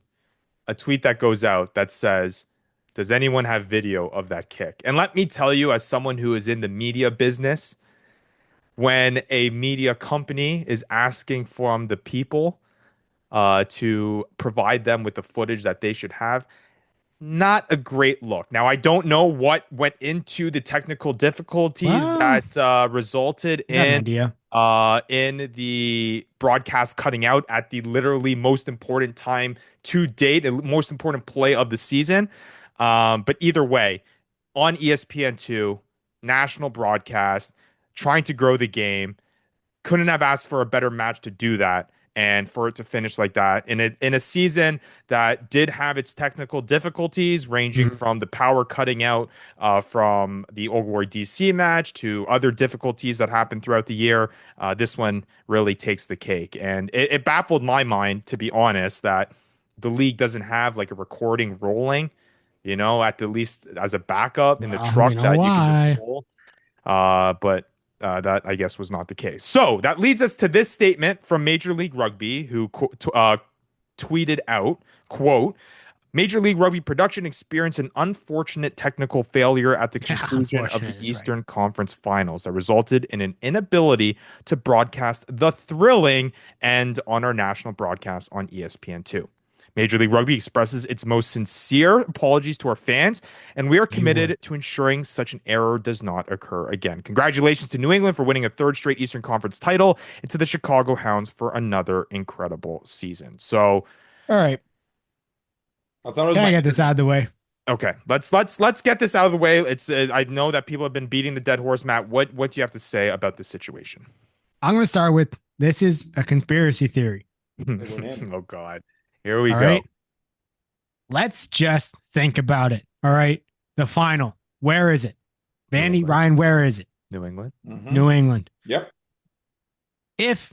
Speaker 1: a tweet that goes out that says, does anyone have video of that kick? And let me tell you, as someone who is in the media business, when a media company is asking from the people to provide them with the footage that they should have, not a great look. Now, I don't know what went into the technical difficulties that resulted in the broadcast cutting out at the literally most important time to date, the most important play of the season. But either way, on ESPN2, national broadcast, trying to grow the game, couldn't have asked for a better match to do that. And for it to finish like that in a season that did have its technical difficulties, ranging from the power cutting out from the Old Glory DC match to other difficulties that happened throughout the year, this one really takes the cake. And it baffled my mind, to be honest, that the league doesn't have like a recording rolling, at the least as a backup in the truck that you can just pull. But that, I guess, was not the case. So that leads us to this statement from Major League Rugby, who tweeted out, quote, Major League Rugby production experienced an unfortunate technical failure at the conclusion of the Eastern Conference Finals that resulted in an inability to broadcast the thrilling end on our national broadcast on ESPN2. Major League Rugby expresses its most sincere apologies to our fans, and we are committed to ensuring such an error does not occur again. Congratulations to New England for winning a third straight Eastern Conference title, and to the Chicago Hounds for another incredible season. So,
Speaker 3: all right,
Speaker 4: I thought it was
Speaker 3: can I get this out of the way?
Speaker 1: Okay, let's get this out of the way. It's I know that people have been beating the dead horse, Matt. What do you have to say about this situation?
Speaker 3: I'm going to start with, this is a conspiracy theory.
Speaker 1: Oh God. Here we go.
Speaker 3: Right? Let's just think about it. All right. The final. Where is it? Vandy, Ryan, where is it?
Speaker 1: New England.
Speaker 4: Mm-hmm.
Speaker 3: New England.
Speaker 4: Yep.
Speaker 3: If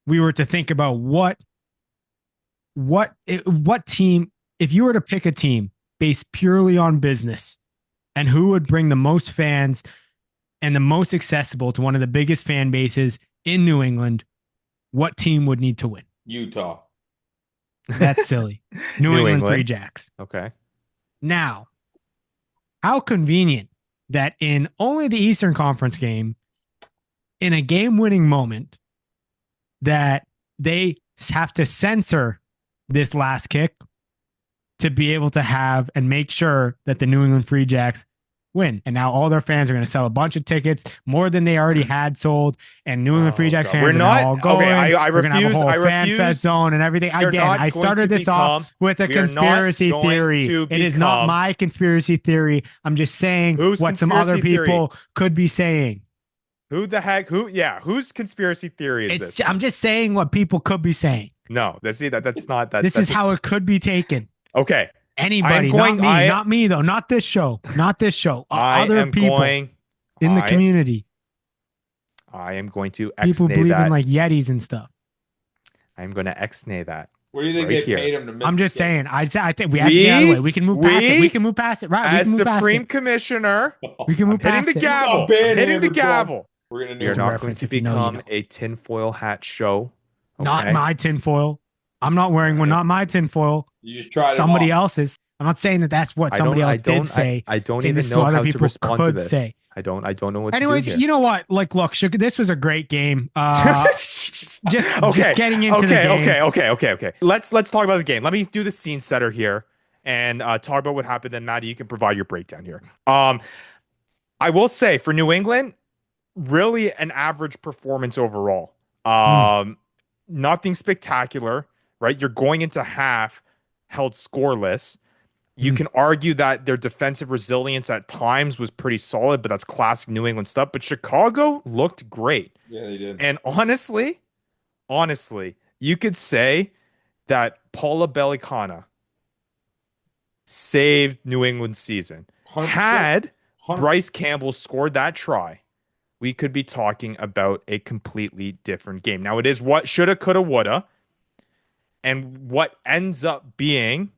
Speaker 3: we were to think about what team, if you were to pick a team based purely on business and who would bring the most fans and the most accessible to one of the biggest fan bases in New England, what team would need to win?
Speaker 4: Utah.
Speaker 3: That's silly. New England Free Jacks.
Speaker 1: Okay.
Speaker 3: Now, how convenient that in only the Eastern Conference game, in a game-winning moment, that they have to censor this last kick to be able to have and make sure that the New England Free Jacks win. And now all their fans are going to sell a bunch of tickets, more than they already had sold. And New England Free Jacks fans are all going.
Speaker 1: Okay, I
Speaker 3: We're
Speaker 1: refuse.
Speaker 3: Gonna have a whole
Speaker 1: I
Speaker 3: fan
Speaker 1: refuse.
Speaker 3: fest zone and everything. Again, I started this off with a conspiracy theory. It is not my conspiracy theory. I'm just saying what some other people could be saying.
Speaker 1: Who the heck? Whose conspiracy theory is this?
Speaker 3: I'm just saying what people could be saying.
Speaker 1: No, that's not that.
Speaker 3: This is how it could be taken.
Speaker 1: Okay.
Speaker 3: Anybody, not me though, not this show, other people in the community.
Speaker 1: I am going to
Speaker 3: people believe in like Yetis and stuff.
Speaker 1: I'm going to X-nay that.
Speaker 4: What do you think they paid him to make?
Speaker 3: I'm just saying. I think we have to get out of the way. We can move past it. We can move past it. Right.
Speaker 1: As Supreme Commissioner,
Speaker 3: we can move past
Speaker 1: it. Hitting the gavel.
Speaker 4: We're
Speaker 1: You're not going to become a tinfoil hat show. Okay?
Speaker 3: Not my tinfoil. I'm not wearing one. Not my tinfoil.
Speaker 4: You just try
Speaker 3: somebody else's. I'm not saying that that's what somebody else did say.
Speaker 1: I don't even know how to respond to this.
Speaker 3: Say.
Speaker 1: I don't know what
Speaker 3: Anyways,
Speaker 1: to do here.
Speaker 3: You know what? Like, look, this was a great game. Just getting into the game.
Speaker 1: Okay. Let's talk about the game. Let me do the scene setter here and talk about what happened. Then, Maddie, you can provide your breakdown here. I will say for New England, really an average performance overall. Nothing spectacular, right? You're going into half held scoreless. You can argue that their defensive resilience at times was pretty solid, but that's classic New England stuff. But Chicago looked great.
Speaker 4: Yeah, they did.
Speaker 1: And honestly, you could say that Paula Bellicana saved New England's season.
Speaker 4: 100%.
Speaker 1: Had
Speaker 4: 100%.
Speaker 1: Bryce Campbell scored that try, we could be talking about a completely different game. Now, it is what shoulda, coulda, woulda, and what ends up being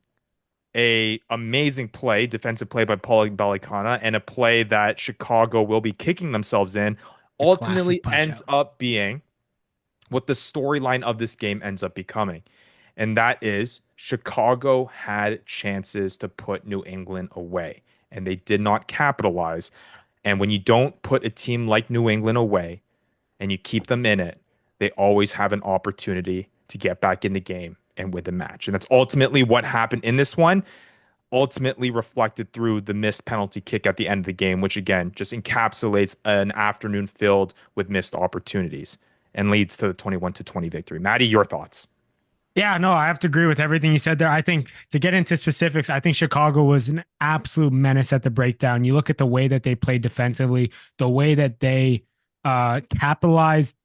Speaker 1: a amazing play, defensive play by Paula Bellicana, and a play that Chicago will be kicking themselves in,
Speaker 3: The classic
Speaker 1: ultimately
Speaker 3: punch
Speaker 1: ends
Speaker 3: out.
Speaker 1: up being what the storyline of this game ends up becoming. And that is Chicago had chances to put New England away, and they did not capitalize. And when you don't put a team like New England away and you keep them in it, they always have an opportunity to get back in the game and win the match. And that's ultimately what happened in this one, ultimately reflected through the missed penalty kick at the end of the game, which again just encapsulates an afternoon filled with missed opportunities and leads to the 21-20 victory. Maddie, your thoughts?
Speaker 3: Yeah, no, I have to agree with everything you said there. I think to get into specifics, I think Chicago was an absolute menace at the breakdown. You look at the way that they played defensively, the way that they capitalized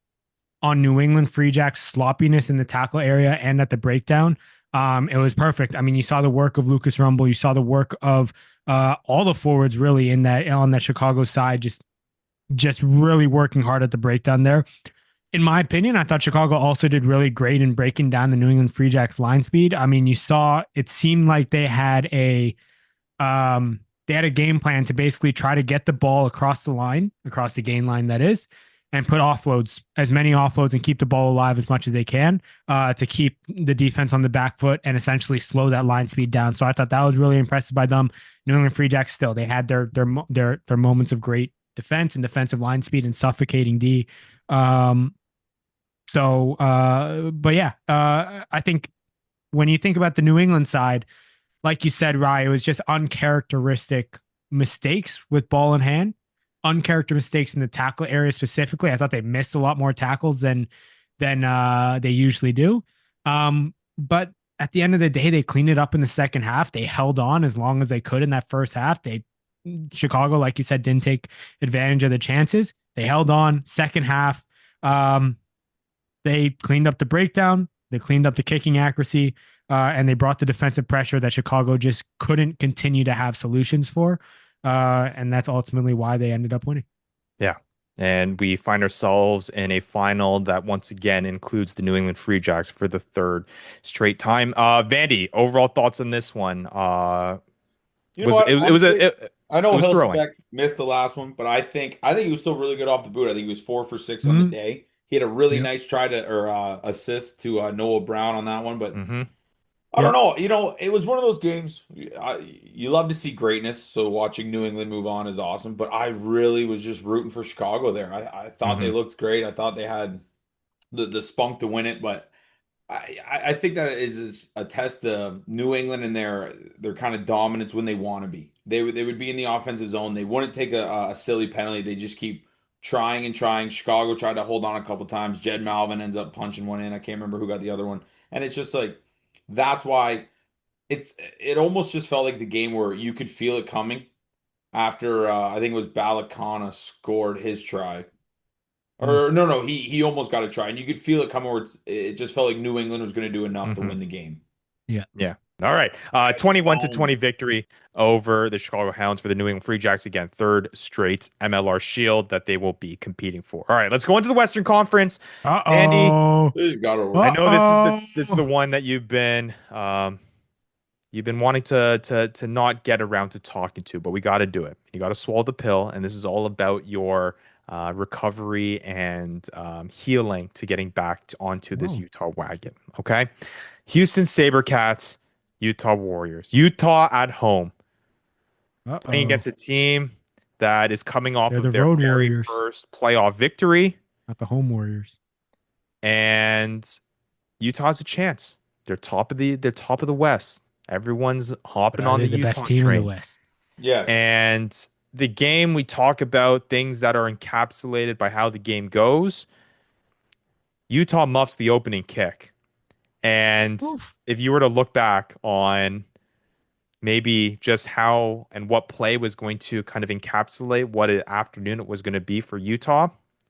Speaker 3: on New England Free Jack's sloppiness in the tackle area and at the breakdown. It was perfect. I mean, you saw the work of Lucas Rumble, you saw the work of all the forwards really in that on that Chicago side, just really working hard at the breakdown there. In my opinion, I thought Chicago also did really great in breaking down the New England Free Jacks line speed. I mean, you saw it seemed like they had a game plan to basically try to get the ball across the line, across the gain line that is, and put offloads, as many offloads, and keep the ball alive as much as they can to keep the defense on the back foot and essentially slow that line speed down. So I thought that was really impressive by them. New England Free Jacks still, they had their moments of great defense and defensive line speed and suffocating D. But yeah, I think when you think about the New England side, like you said, Rye, it was just uncharacteristic mistakes with ball in hand, uncharacteristic mistakes in the tackle area specifically. I thought they missed a lot more tackles than they usually do. But at the end of the day, they cleaned it up in the second half. They held on as long as they could in that first half. Chicago, like you said, didn't take advantage of the chances. They held on second half. They cleaned up the breakdown. They cleaned up the kicking accuracy, and they brought the defensive pressure that Chicago just couldn't continue to have solutions for. And that's ultimately why they ended up winning.
Speaker 1: Yeah. And we find ourselves in a final that once again includes the New England Free Jacks for the third straight time. Vandy, overall thoughts on this one?
Speaker 4: You know what? Honestly, I
Speaker 1: It
Speaker 4: know
Speaker 1: was thrilling.
Speaker 4: Hilstenbeck missed the last one, but I think he was still really good off the boot. I think he was 4 for 6 on the
Speaker 3: Mm-hmm.
Speaker 4: day. He had a really
Speaker 3: Yep.
Speaker 4: nice try to or assist to Noah Brown on that one, but
Speaker 1: Hmm.
Speaker 4: I don't
Speaker 3: Yep.
Speaker 4: know. It was one of those games. You love to see greatness, so watching New England move on is awesome. But I really was just rooting for Chicago there. I thought they
Speaker 1: Hmm.
Speaker 4: looked great. I thought they had the spunk to win it, but I think that is a test to New England and their kind of dominance when they want to be. They would be in the offensive zone. They wouldn't take a silly penalty. They just keep trying and trying. Chicago tried to hold on a couple times. Jed Malvin ends up punching one in. I can't remember who got the other one. And it's just like that's why it almost just felt like the game where you could feel it coming after I think it was Balakana scored his try.
Speaker 3: Mm-hmm.
Speaker 4: Or no, he almost got a try, and you could feel it coming. Where it just felt like New England was going to do enough to
Speaker 1: Hmm.
Speaker 4: win the game.
Speaker 3: Yeah.
Speaker 1: Yeah. All right. 21-20 victory over the Chicago Hounds for the New England Free Jacks. Again, third straight MLR Shield that they will be competing for. All right, let's go into the Western Conference. Andy,
Speaker 3: Uh-oh.
Speaker 4: They just got to
Speaker 1: I
Speaker 4: work.
Speaker 1: know this is the
Speaker 3: Uh-oh.
Speaker 1: one that you've been wanting to not get around to talking to, but we got to do it. You got to swallow the pill, and this is all about your recovery and healing to getting back onto this
Speaker 3: Oh.
Speaker 1: Utah wagon. Okay, Houston Sabercats, Utah Warriors, Utah at home playing
Speaker 3: Uh-oh.
Speaker 1: against a team that is coming off
Speaker 3: They're
Speaker 1: of
Speaker 3: the
Speaker 1: their
Speaker 3: road
Speaker 1: very
Speaker 3: warriors,
Speaker 1: first playoff victory,
Speaker 3: not the home warriors.
Speaker 1: and Utah's a chance. They're top of the West. Everyone's
Speaker 3: But
Speaker 1: hopping
Speaker 3: are
Speaker 1: on
Speaker 3: they
Speaker 1: the
Speaker 3: the best
Speaker 1: Utah
Speaker 3: team in the
Speaker 1: train.
Speaker 3: West?
Speaker 4: Yes.
Speaker 1: And the game, we talk about things that are encapsulated by how the game goes. Utah muffs the opening kick. And
Speaker 3: Oof.
Speaker 1: if you were to look back on maybe just how and what play was going to kind of encapsulate what an afternoon it was going to be for Utah,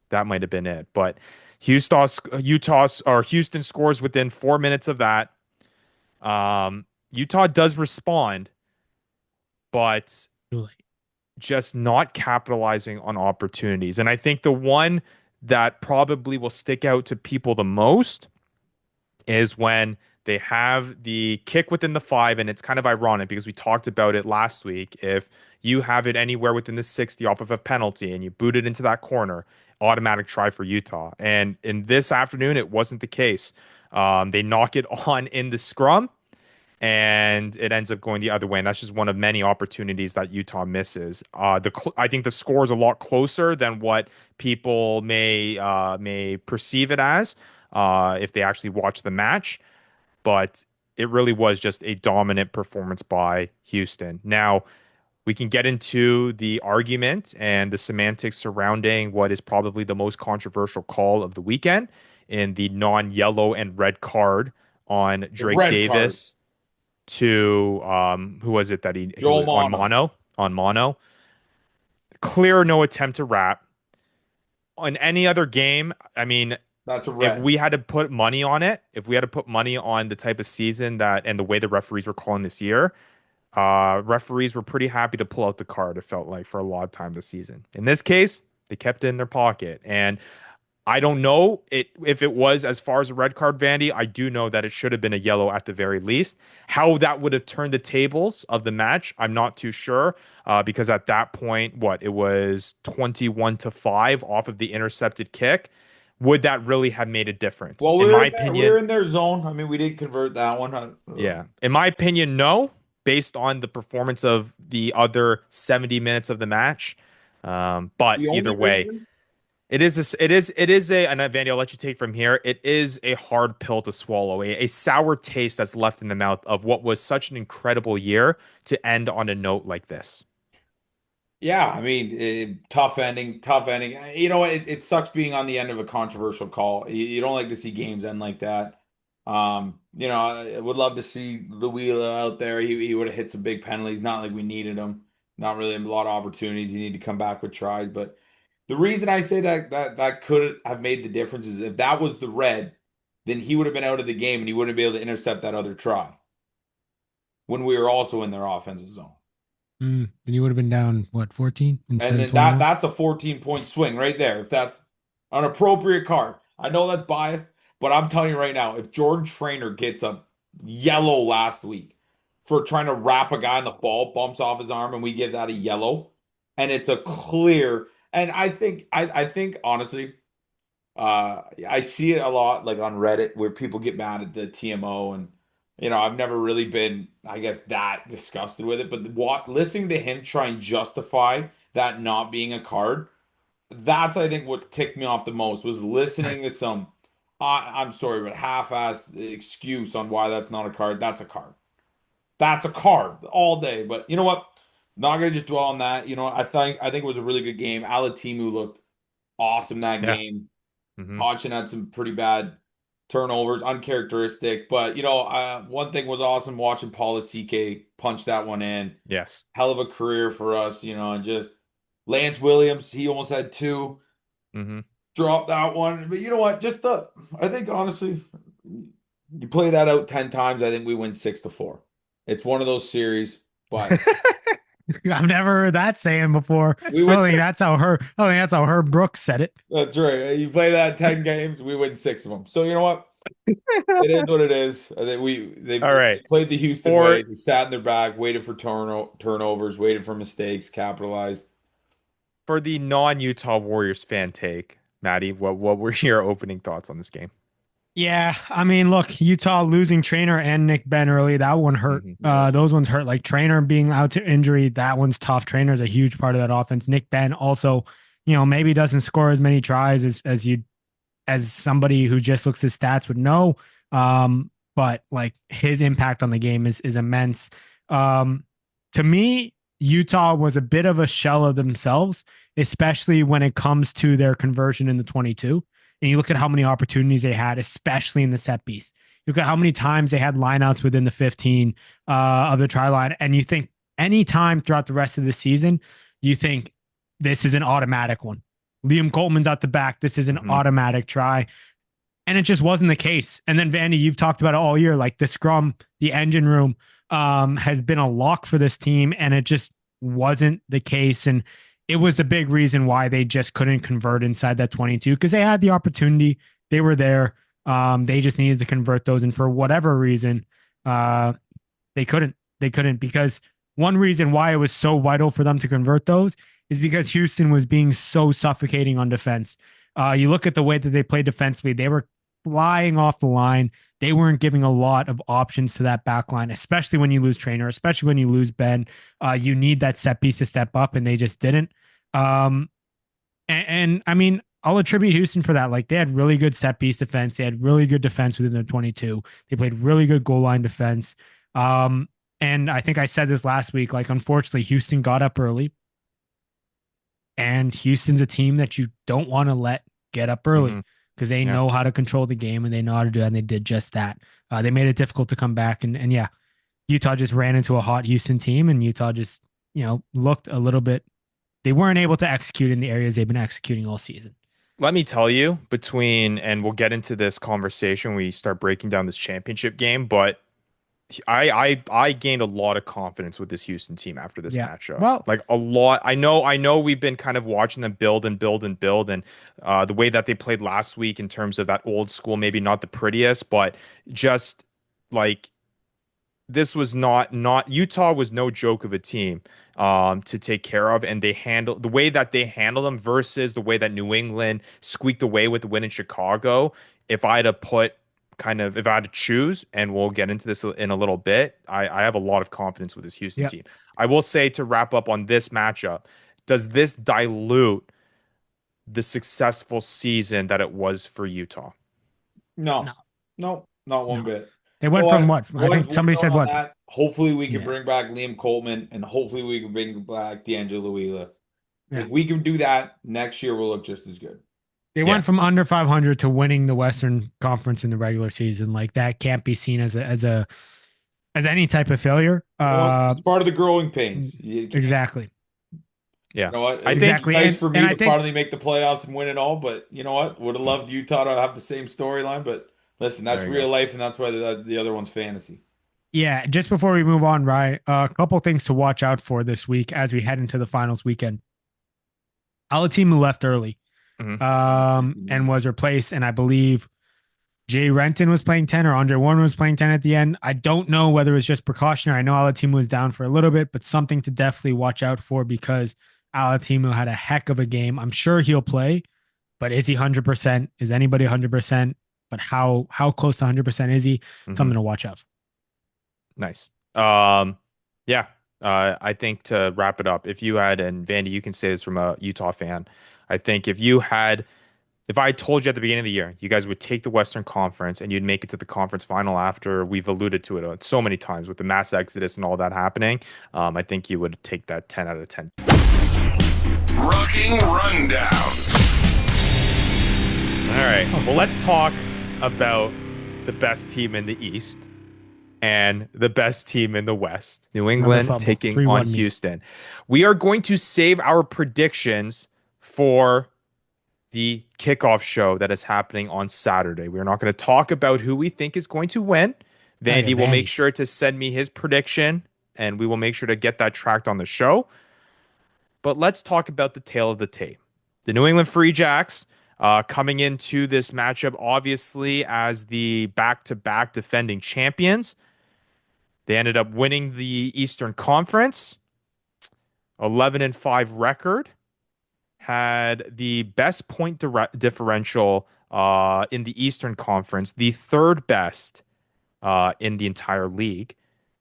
Speaker 1: That might have been it. But Houston scores within 4 minutes of that. Utah does respond, but just not capitalizing on opportunities. And I think the one that probably will stick out to people the most is when they have the kick within the 5, and it's kind of ironic because we talked about it last week. If you have it anywhere within the 60 off of a penalty and you boot it into that corner, automatic try for Utah. And in this afternoon, it wasn't the case. They knock it on in the scrum, and it ends up going the other way. And that's just one of many opportunities that Utah misses. I think the score is a lot closer than what people may perceive it as if they actually watch the match. But it really was just a dominant performance by Houston. Now, we can get into the argument and the semantics surrounding what is probably the most controversial call of the weekend in the non-yellow and red card on Drake Davis to who was it that he
Speaker 4: Joel
Speaker 1: was on mono. Clear no attempt to wrap. On any other game, I mean,
Speaker 4: that's a red.
Speaker 1: If we had to put money on it, if we had to put money on the type of season that and the way the referees were calling this year, referees were pretty happy to pull out the card, it felt like, for a lot of time this season. In this case, they kept it in their pocket. And I don't know if it was as far as a red card, Vandy. I do know that it should have been a yellow at the very least. How that would have turned the tables of the match, I'm not too sure. Because at that point, it was 21-5 off of the intercepted kick. Would that really have made a difference?
Speaker 4: Well,
Speaker 1: in my opinion,
Speaker 4: we were in their zone. I mean, we did convert that one.
Speaker 1: Yeah. In my opinion, no, based on the performance of the other 70 minutes of the match. But either way, and Vandy, I'll let you take from here. It is a hard pill to swallow, a sour taste that's left in the mouth of what was such an incredible year to end on a note like this.
Speaker 4: Yeah, I mean, tough ending. You know, it sucks being on the end of a controversial call. You don't like to see games end like that. You know, I would love to see Luila out there. He would have hit some big penalties. Not like we needed him. Not really a lot of opportunities. You need to come back with tries. But the reason I say that could have made the difference is if that was the red, then he would have been out of the game and he wouldn't be able to intercept that other try when we were also in their offensive zone.
Speaker 3: And you would have been down, 14?
Speaker 4: And then that's a 14-point swing right there. If that's an appropriate card. I know that's biased, but I'm telling you right now, if Jordan Trainer gets a yellow last week for trying to wrap a guy in the ball, bumps off his arm, and we give that a yellow, and it's a clear, and I think honestly, I see it a lot like on Reddit where people get mad at the TMO, and you know, I've never really been, I guess, that disgusted with it. But listening to him try and justify that not being a card, that's, I think, what ticked me off the most was listening to some, I'm sorry, but half-ass excuse on why that's not a card. That's a card. That's a card all day. But you know what? Not going to just dwell on that. You know, I think it was a really good game. Alatimu looked awesome that game.
Speaker 1: Mm-hmm.
Speaker 4: Hodgson had some pretty bad turnovers, uncharacteristic, but you know, one thing was awesome watching Paula CK punch that one in.
Speaker 1: Yes,
Speaker 4: hell of a career for us, you know, and just Lance Williams, he almost had 2, dropped that one, but you know what? I think honestly, you play that out 10 times, I think we win 6-4. It's one of those series, but
Speaker 3: I've never heard that saying before. I think that's how Herb Brooks said it.
Speaker 4: That's right. You play that 10 games, we win 6 of them. So you know what? It is what it is. I think they played the Houston way. They sat in their back, waited for turnovers, waited for mistakes, capitalized.
Speaker 1: For the non-Utah Warriors fan take, Maddie, what were your opening thoughts on this game?
Speaker 3: Yeah, I mean, look, Utah losing Trainer and Nick Ben early, that one hurt. Those ones hurt. Like Trainer being out to injury, that one's tough. Trainer's a huge part of that offense. Nick Ben also, you know, maybe doesn't score as many tries as somebody who just looks at stats would know. But like his impact on the game is immense. To me, Utah was a bit of a shell of themselves, especially when it comes to their conversion in the 22. And you look at how many opportunities they had, especially in the set piece. You look at how many times they had lineouts within the 15 of the try line. And you think any time throughout the rest of the season, you think this is an automatic one. Liam Coleman's at the back. This is an
Speaker 1: Mhm.
Speaker 3: automatic try. And it just wasn't the case. And then Vandy, you've talked about it all year, like the scrum, the engine room has been a lock for this team, and it just wasn't the case. And it was the big reason why they just couldn't convert inside that 22, because they had the opportunity. They were there. They just needed to convert those. And for whatever reason, they couldn't. They couldn't, because one reason why it was so vital for them to convert those is because Houston was being so suffocating on defense. You look at the way that they played defensively, they were flying off the line. They weren't giving a lot of options to that back line, especially when you lose Trainer, especially when you lose Ben. You need that set piece to step up, and they just didn't. And I mean, I'll attribute Houston for that. Like, they had really good set piece defense. They had really good defense within their 22. They played really good goal line defense. And I think I said this last week, like, unfortunately, Houston got up early. And Houston's a team that you don't want to let get up early, because they know how to control the game, and they know how to do it, and they did just that. They made it difficult to come back. And yeah, Utah just ran into a hot Houston team, and Utah just, looked a little bit. They weren't able to execute in the areas they've been executing all season.
Speaker 1: Let me tell you, and we'll get into this conversation when we start breaking down this championship game, but I gained a lot of confidence with this Houston team after this matchup.
Speaker 3: Well,
Speaker 1: like a lot. I know we've been kind of watching them build and build and build, and the way that they played last week in terms of that old school, maybe not the prettiest, but just like, this was not Utah was no joke of a team to take care of, and they handle the way that they handle them versus the way that New England squeaked away with the win in Chicago. If I had to choose, and we'll get into this in a little bit, I have a lot of confidence with this Houston team. I will say, to wrap up on this matchup, does this dilute the successful season that it was for Utah?
Speaker 4: No, not one bit.
Speaker 3: They went from what? I think somebody said what?
Speaker 4: That, hopefully we can bring back Liam Coleman, and hopefully we can bring back D'Angelo Wheeler. If we can do that, next year we'll look just as good.
Speaker 3: They went from under 500 to winning the Western Conference in the regular season. Like, that can't be seen as any type of failure.
Speaker 4: It's part of the growing pains.
Speaker 3: Exactly.
Speaker 4: Yeah. You know what?
Speaker 1: I think
Speaker 4: nice for me to finally make the playoffs and win it all, but you know what? Would have loved Utah to have the same storyline, but listen, that's real life, and that's why the other one's fantasy.
Speaker 3: Yeah, just before we move on, Rye, a couple things to watch out for this week as we head into the finals weekend. Alatimu left early. And was replaced, and I believe Jay Renton was playing 10 or Andre Warren was playing 10 at the end. I don't know whether it's just precautionary. I know Alatimu was down for a little bit, but something to definitely watch out for, because Alatimu had a heck of a game. I'm sure he'll play, but is he 100%? Is anybody 100%? But how close to 100% is he? Something to watch out for.
Speaker 1: Nice. Yeah. I think, to wrap it up, if you had, and Vandy, you can say this from a Utah fan, I think if I told you at the beginning of the year, you guys would take the Western Conference and you'd make it to the conference final after we've alluded to it so many times with the mass exodus and all that happening, I think you would take that 10 out of 10.
Speaker 2: Rucking Rundown.
Speaker 1: All right. Well, let's talk about the best team in the East and the best team in the West. New England taking on Houston. We are going to save our predictions for the kickoff show that is happening on Saturday. We're not going to talk about who we think is going to win. Vandy will make sure to send me his prediction, and we will make sure to get that tracked on the show. But let's talk about the tail of the tape. The New England Free Jacks coming into this matchup, obviously, as the back-to-back defending champions. They ended up winning the Eastern Conference, 11-5 record. Had the best point differential in the Eastern Conference, the third best in the entire league,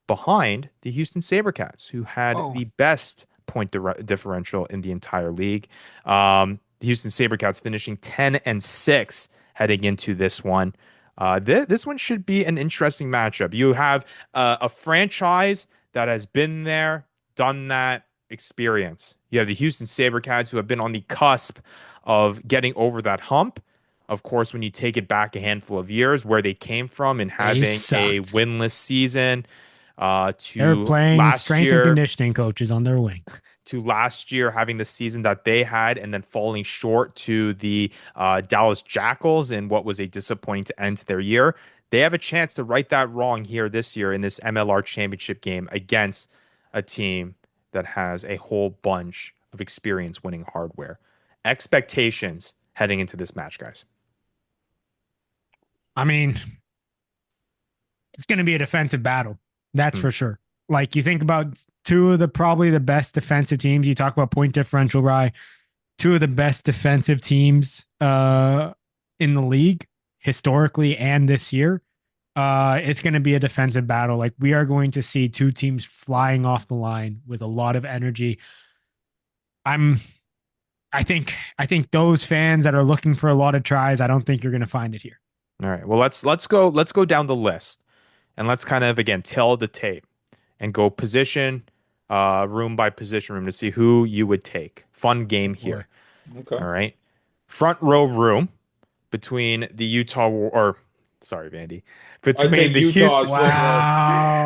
Speaker 1: behind the Houston Sabercats, who had the best point differential in the entire league. The Houston Sabercats finishing 10-6 heading into this one. This one should be an interesting matchup. You have a franchise that has been there, done that, experience. You have the Houston Sabercats, who have been on the cusp of getting over that hump. Of course, when you take it back a handful of years, where they came from and having a winless season, to
Speaker 3: they're playing
Speaker 1: last
Speaker 3: strength
Speaker 1: year,
Speaker 3: and conditioning coaches on their wing.
Speaker 1: to last year having the season that they had and then falling short to the Dallas Jackals in what was a disappointing to end to their year. They have a chance to right that wrong here this year in this MLR Championship game against a team that has a whole bunch of experience winning hardware. Expectations heading into this match, guys.
Speaker 3: I mean, it's going to be a defensive battle. That's for sure. Like, you think about two of the probably the best defensive teams. You talk about point differential, Rye. Two of the best defensive teams in the league historically and this year. It's going to be a defensive battle. Like, we are going to see two teams flying off the line with a lot of energy. I think those fans that are looking for a lot of tries, I don't think you're going to find it here.
Speaker 1: All right. Well, let's go down the list and let's kind of again tell the tape and go position room by position room to see who you would take. Fun game here.
Speaker 4: Okay.
Speaker 1: All right. Front row room between the Utah or sorry, Vandy. Between the Houston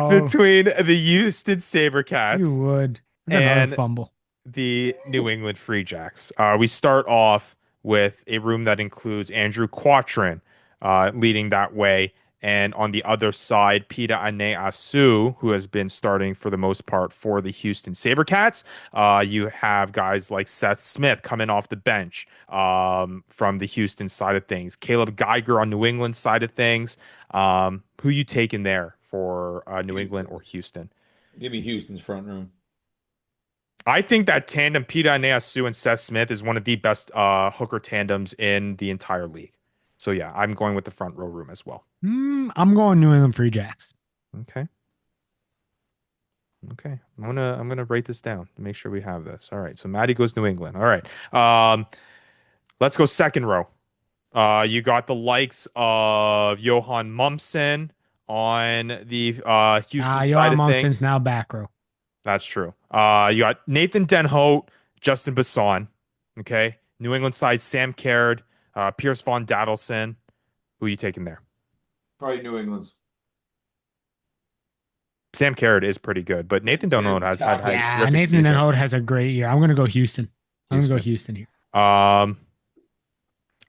Speaker 1: between the Houston Sabercats.
Speaker 3: You would.
Speaker 1: And
Speaker 3: fumble.
Speaker 1: The New England Free Jacks. We start off with a room that includes Andrew Quattrin leading that way. And on the other side, Pita Ane-Asu, who has been starting for the most part for the Houston Sabercats. You have guys like Seth Smith coming off the bench from the Houston side of things. Caleb Geiger on New England side of things. Who you taking there for New England or Houston?
Speaker 4: Give me Houston's front room.
Speaker 1: I think that tandem, Pita Ane-Asu and Seth Smith, is one of the best hooker tandems in the entire league. So yeah, I'm going with the front row room as well.
Speaker 3: I'm going New England Free Jacks.
Speaker 1: Okay. I'm gonna write this down to make sure we have this. All right. So Maddie goes New England. All right. Let's go second row. You got the likes of Johan Mumsen on the Houston side
Speaker 3: Johan
Speaker 1: of
Speaker 3: Mumsen's
Speaker 1: things.
Speaker 3: now back row.
Speaker 1: That's true. You got Nathan Denholt, Justin Basson. Okay. New England side, Sam Caird, Pierce Von Dadelson. Who are you taking there?
Speaker 4: Probably New England's.
Speaker 1: Sam Caird is pretty good, but Nathan Denholt has had
Speaker 3: terrific Nathan Denholt has a great year. I'm going to go Houston. I'm going to go Houston here.
Speaker 1: I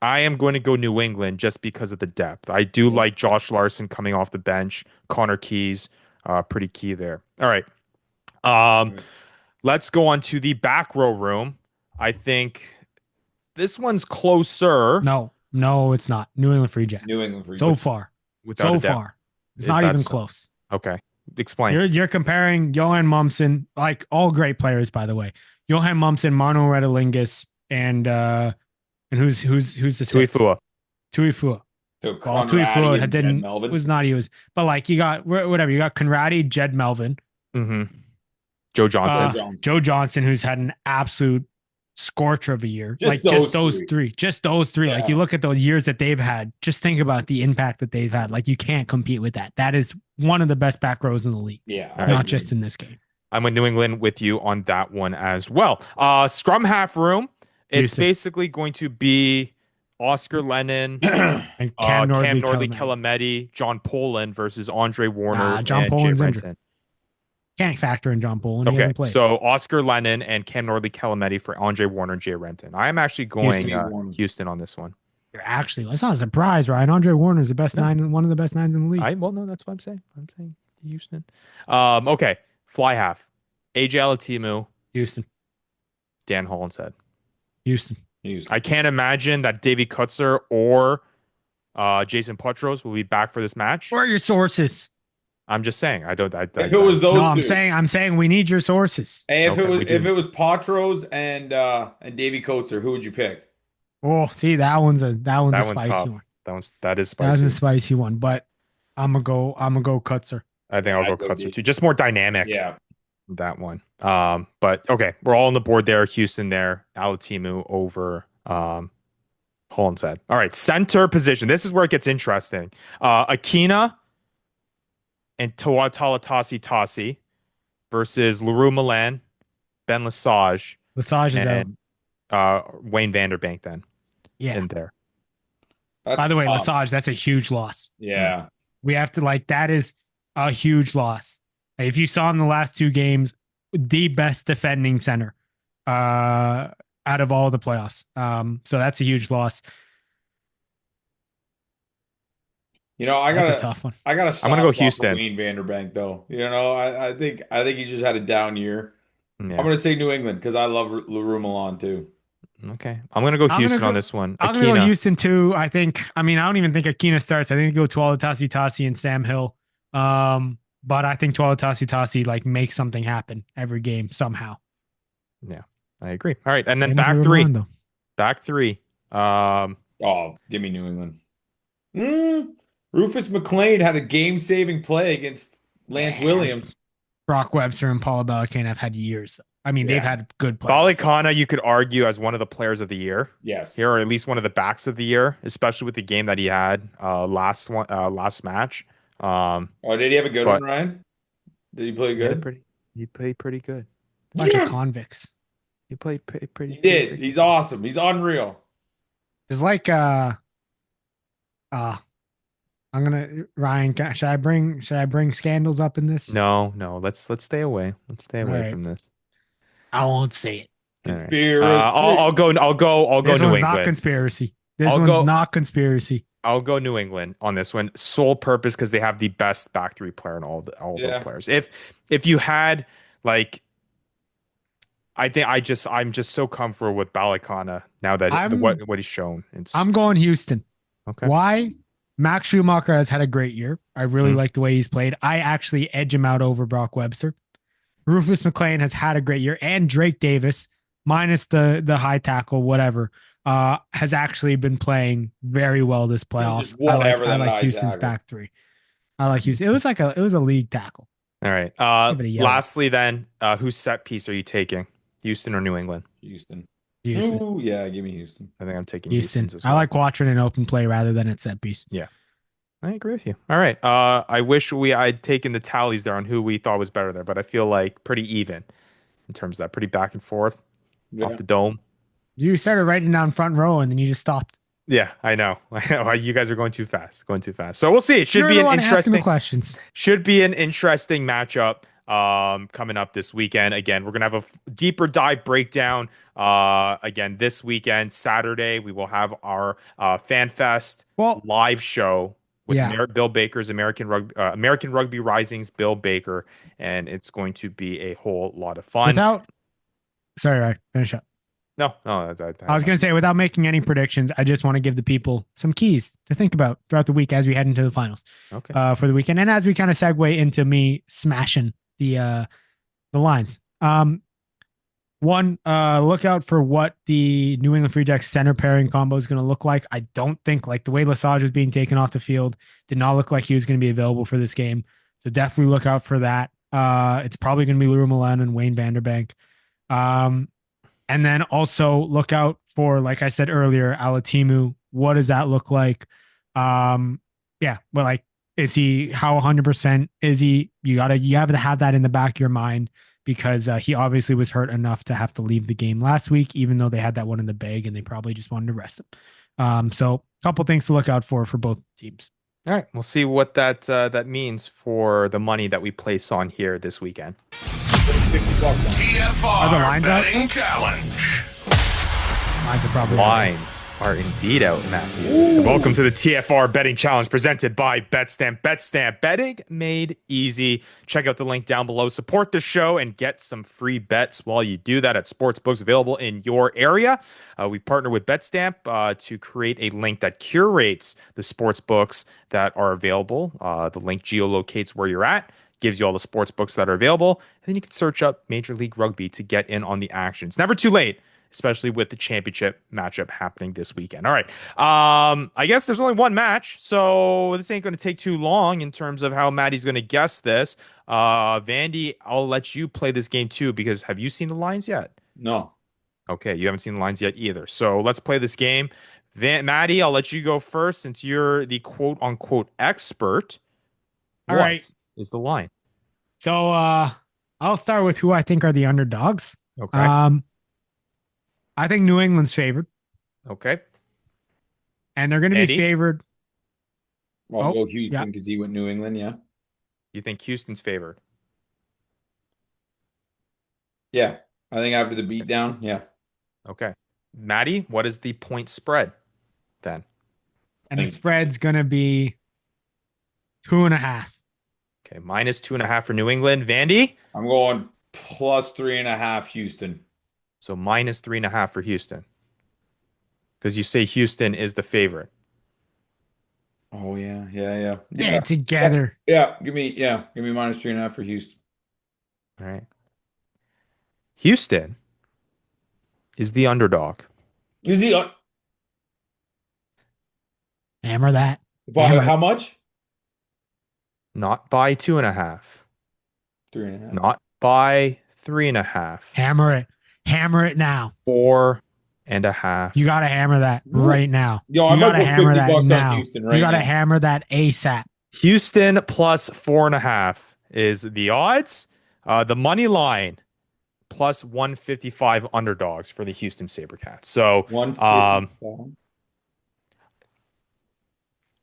Speaker 1: am going to go New England just because of the depth. I do like Josh Larson coming off the bench. Connor Keys, pretty key there. All right. Let's go on to the back row room. I think this one's closer.
Speaker 3: No, it's not. New England Free Jacks.
Speaker 4: New England Free Jacks.
Speaker 3: So far. It's not even close.
Speaker 1: Okay. Explain.
Speaker 3: You're comparing Johan Mumsen, like all great players, by the way. Johan Mumsen, Mano Redalingus, and who's the
Speaker 1: Tuifua.
Speaker 3: Tuifua.
Speaker 4: So
Speaker 3: Tuifua was not he was, but like you got whatever. You got Conradi, Jed Melvin.
Speaker 1: Mm-hmm. Joe Johnson.
Speaker 3: Joe Johnson, who's had an absolute scorcher of a year. Just those three. Yeah. Like you look at the years that they've had, just think about the impact that they've had. Like you can't compete with that. That is one of the best back rows in the league.
Speaker 4: Yeah.
Speaker 3: Not just in this game.
Speaker 1: I'm with New England with you on that one as well. Scrum half room. It's basically going to be Oscar Lennon,
Speaker 3: and Cam
Speaker 1: Nordley Kelemeti, John Poland versus Andre Warner.
Speaker 3: John
Speaker 1: and
Speaker 3: Poland's
Speaker 1: Jay
Speaker 3: injured.
Speaker 1: Renton.
Speaker 3: Can't factor in John Poland.
Speaker 1: Okay, so Oscar Lennon and Cam Nordley Kelemeti for Andre Warner and Jay Renton. I am actually going Houston on this one.
Speaker 3: You're actually, that's not a surprise, Ryan. Andre Warner is the best one of the best nines in the league.
Speaker 1: Well, no, that's what I'm saying. I'm saying Houston. Okay, fly half. AJ Alatimu.
Speaker 3: Houston.
Speaker 1: Dan Hollinshead.
Speaker 3: Houston.
Speaker 1: I can't imagine that Davey Kutzer or Jason Putros will be back for this match.
Speaker 3: Where are your sources?
Speaker 1: I'm just saying. If
Speaker 4: it was those,
Speaker 3: I'm saying we need your sources.
Speaker 4: Hey, if it was Potros and Davey Kutzer, who would you pick?
Speaker 3: Oh, see, that one's a spicy
Speaker 1: tough.
Speaker 3: one.
Speaker 1: That is spicy.
Speaker 3: That's a spicy one, but I'm gonna go Kutzer.
Speaker 1: I think I'll go Kutzer too. Just more dynamic.
Speaker 4: Yeah.
Speaker 1: That one. But okay, we're all on the board there. Houston there. Alatimu over Hollinshead. All right, center position. This is where it gets interesting. Akina and Talatasi Tasi versus LaRue Milan, Ben Lesage.
Speaker 3: Lesage is
Speaker 1: out. Wayne Vanderbank then.
Speaker 3: Yeah.
Speaker 1: In there.
Speaker 3: By the way, Lesage, that's a huge loss.
Speaker 4: Yeah.
Speaker 3: We have to that is a huge loss. If you saw in the last two games, the best defending center out of all the playoffs. So that's a huge loss. That's a tough one.
Speaker 4: I got a
Speaker 1: I'm gonna
Speaker 4: soft
Speaker 1: go
Speaker 4: spot for
Speaker 1: Houston.
Speaker 4: Wayne Vanderbank though. I think he just had a down year. I'm
Speaker 1: Yeah.
Speaker 4: gonna say New England because I love LaRue Milan too.
Speaker 1: Okay. I'm gonna go
Speaker 3: I'm gonna
Speaker 1: Houston on
Speaker 3: go.
Speaker 1: this one.
Speaker 3: I'm gonna go
Speaker 1: Akina.
Speaker 3: Houston too. I don't even think Akina starts. I think go Tuolatasi Tasi and Sam Hill. But I think Tuolatasi Tasi like makes something happen every game somehow.
Speaker 1: Yeah, I agree. All right, and then
Speaker 3: Same with
Speaker 1: back three.
Speaker 3: Romando.
Speaker 1: Back three.
Speaker 4: Oh, give me New England. Rufus McLean had a game-saving play against Lance Williams.
Speaker 3: Brock Webster and Paula Belichick have had years. I mean, they've had good players.
Speaker 1: Balikana, you could argue as one of the players of the year.
Speaker 4: Yes.
Speaker 1: Here, or at least one of the backs of the year, especially with the game that he had last match.
Speaker 4: Oh, did he have a good one, Ryan? Did he play good?
Speaker 1: He played pretty good.
Speaker 3: Bunch of convicts.
Speaker 1: He played pretty.
Speaker 4: He did. He's awesome. He's unreal.
Speaker 3: It's like I'm gonna Ryan. Should I bring scandals up in this?
Speaker 1: No. Let's stay away. Let's stay away from this.
Speaker 3: I won't say it.
Speaker 4: Conspiracy.
Speaker 1: I'll go
Speaker 3: This
Speaker 1: New
Speaker 3: one's
Speaker 1: England.
Speaker 3: not conspiracy. This one's not conspiracy.
Speaker 1: I'll go New England on this one. Sole purpose because they have the best back three player in all the players. If you had like, I'm just so comfortable with Balikana now that what he's shown.
Speaker 3: I'm going Houston.
Speaker 1: Okay.
Speaker 3: Why? Max Schumacher has had a great year. I really like the way he's played. I actually edge him out over Brock Webster. Rufus McLean has had a great year, and Drake Davis, minus the high tackle, whatever, has actually been playing very well this playoff. I like Houston's back three. I like Houston. It was a league tackle.
Speaker 1: All right. Lastly, then, whose set piece are you taking? Houston or New England?
Speaker 4: Houston.
Speaker 3: Houston.
Speaker 4: Yeah, give me Houston.
Speaker 1: I think I'm taking
Speaker 3: Houston.
Speaker 1: Houston's as well.
Speaker 3: I like watching an open play rather than at set piece.
Speaker 1: Yeah. I agree with you. All right. I wish I'd taken the tallies there on who we thought was better there, but I feel like pretty even in terms of that. Pretty back and forth off the dome.
Speaker 3: You started writing down front row and then you just stopped.
Speaker 1: Yeah, I know. You guys are going too fast. So we'll see. It should be an interesting
Speaker 3: questions.
Speaker 1: Should be an interesting matchup coming up this weekend. Again, we're gonna have a deeper dive breakdown. Again, this weekend, Saturday, we will have our Fan Fest live show with Bill Baker's American Rugby Rising's Bill Baker, and it's going to be a whole lot of fun.
Speaker 3: Sorry, finish up.
Speaker 1: No.
Speaker 3: I was going to say, without making any predictions, I just want to give the people some keys to think about throughout the week as we head into the finals for the weekend. And as we kind of segue into me smashing the lines. One, look out for what the New England Free Jacks center pairing combo is going to look like. I don't think, like the way Lesage was being taken off the field, did not look like he was going to be available for this game. So definitely look out for that. It's probably going to be Leroy Milan and Wayne Vanderbank. And then also look out for, like I said earlier, Alatimu. What does that look like? Is he, how 100% is he? You have to have that in the back of your mind because he obviously was hurt enough to have to leave the game last week, even though they had that one in the bag and they probably just wanted to rest him. So a couple things to look out for both teams.
Speaker 1: All right, we'll see what that means for the money that we place on here this weekend.
Speaker 2: TFR Betting Challenge.
Speaker 1: Lines are indeed out, Matthew. Welcome to the TFR Betting Challenge presented by Betstamp. Betstamp betting made easy. Check out the link down below. Support the show and get some free bets while you do that at sportsbooks available in your area. We've partnered with Betstamp to create a link that curates the sports books that are available. The link geolocates where you're at, gives you all the sports books that are available, and then you can search up Major League Rugby to get in on the action. It's never too late, especially with the championship matchup happening this weekend. All right. I guess there's only one match, so this ain't going to take too long in terms of how Maddie's going to guess this. Vandy, I'll let you play this game too, because have you seen the lines yet?
Speaker 4: No.
Speaker 1: Okay, you haven't seen the lines yet either. So let's play this game. Maddie, I'll let you go first since you're the quote-unquote expert.
Speaker 3: All right.
Speaker 1: Is the line?
Speaker 3: So I'll start with who I think are the underdogs.
Speaker 1: Okay.
Speaker 3: I think New England's favored.
Speaker 1: Okay.
Speaker 3: And they're going to be favored.
Speaker 4: Well, I'll go Houston because he went New England, yeah.
Speaker 1: You think Houston's favored?
Speaker 4: Yeah. I think after the beatdown, yeah.
Speaker 1: Okay. Maddie, what is the point spread then?
Speaker 3: And the spread's gonna be 2.5.
Speaker 1: Okay, minus 2.5 for New England. Vandy?
Speaker 4: I'm going plus 3.5 Houston.
Speaker 1: So minus 3.5 for Houston. Because you say Houston is the favorite.
Speaker 4: Oh yeah.
Speaker 3: Get it together.
Speaker 4: Give me minus 3.5 for Houston.
Speaker 1: All right. Houston is the underdog.
Speaker 4: Is he
Speaker 3: Hammer that.
Speaker 4: by
Speaker 3: Hammer
Speaker 4: how
Speaker 3: it.
Speaker 4: much?
Speaker 1: Not by 2.5.
Speaker 4: 3.5.
Speaker 1: Not by 3.5.
Speaker 3: Hammer it. Hammer it now.
Speaker 1: 4.5.
Speaker 3: You gotta hammer that right now.
Speaker 4: Yo, I
Speaker 3: You
Speaker 4: might
Speaker 3: gotta
Speaker 4: put
Speaker 3: hammer
Speaker 4: 50
Speaker 3: that
Speaker 4: bucks on
Speaker 3: now.
Speaker 4: Houston
Speaker 3: You
Speaker 4: right
Speaker 3: gotta
Speaker 4: now.
Speaker 3: hammer that ASAP.
Speaker 1: Houston plus 4.5 is the odds. The money line plus 155 underdogs for the Houston Sabercats. So
Speaker 4: 150.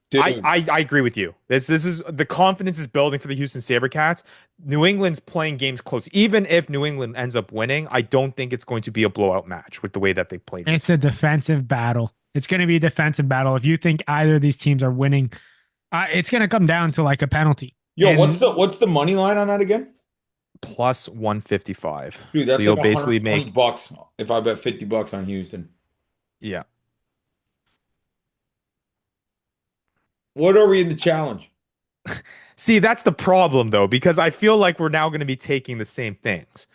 Speaker 4: Dude,
Speaker 1: I agree with you. This is the confidence is building for the Houston Sabercats. New England's playing games close. Even if New England ends up winning, I don't think it's going to be a blowout match with the way that they played.
Speaker 3: It's a defensive battle. It's going to be a defensive battle. If you think either of these teams are winning, it's going to come down to like a penalty.
Speaker 4: yo,
Speaker 3: And
Speaker 4: what's the money line on that again?
Speaker 1: Plus 155.
Speaker 4: Dude,
Speaker 1: So
Speaker 4: that's
Speaker 1: you'll
Speaker 4: like
Speaker 1: basically
Speaker 4: 120
Speaker 1: make
Speaker 4: bucks if I bet 50 bucks on Houston.
Speaker 1: yeah.
Speaker 4: What are we in the challenge?
Speaker 1: See, that's the problem though, because I feel like we're now going to be taking the same things.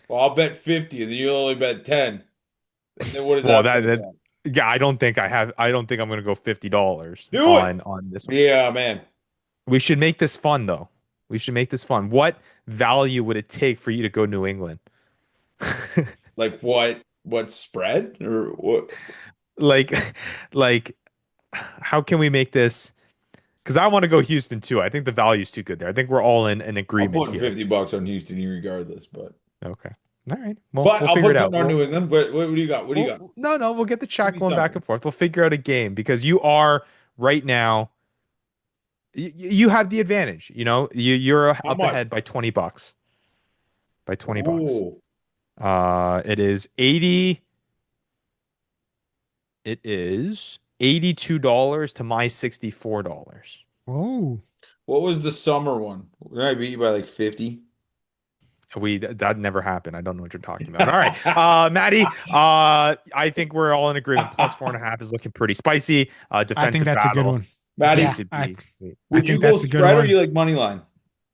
Speaker 4: Well, I'll bet 50 and then you'll only bet 10. And then what does
Speaker 1: Well,
Speaker 4: that put us at?
Speaker 1: yeah, I don't think I'm going to go $50
Speaker 4: Do it.
Speaker 1: on this one.
Speaker 4: Yeah, man.
Speaker 1: We should make this fun though. We should make this fun. What value would it take for you to go New England?
Speaker 4: Like what spread or what?
Speaker 1: Like like how can we make this? Because I want to go Houston too. I think the value's too good there. I think we're all in an
Speaker 4: I'm
Speaker 1: agreement
Speaker 4: putting
Speaker 1: here.
Speaker 4: 50 bucks on Houston regardless, but
Speaker 1: Okay. All right. Well,
Speaker 4: but
Speaker 1: we'll
Speaker 4: I'll
Speaker 1: figure
Speaker 4: put
Speaker 1: it out.
Speaker 4: something on New England. What do you got? What do you got?
Speaker 1: No, we'll get the
Speaker 4: Give
Speaker 1: chat
Speaker 4: me
Speaker 1: going back
Speaker 4: something.
Speaker 1: and forth. We'll figure out a game because you are right now. You have the advantage. You're
Speaker 4: How
Speaker 1: up
Speaker 4: much?
Speaker 1: ahead by $20. By $20.
Speaker 4: Oh,
Speaker 1: It is 80. It is $82 to my $64.
Speaker 3: oh,
Speaker 4: what was the summer one? Did I beat you by like 50?
Speaker 1: That never happened. I don't know what you're talking about. All right, Maddie. I think we're all in agreement. Plus 4.5 is looking pretty spicy.
Speaker 3: I think
Speaker 1: Defensive
Speaker 3: that's a good
Speaker 1: battle.
Speaker 3: one.
Speaker 4: Maddie,
Speaker 3: Yeah,
Speaker 1: To
Speaker 3: I
Speaker 1: be.
Speaker 3: I
Speaker 4: would you
Speaker 3: think
Speaker 4: go
Speaker 3: that's a good
Speaker 4: spread or
Speaker 3: one.
Speaker 4: you like money line?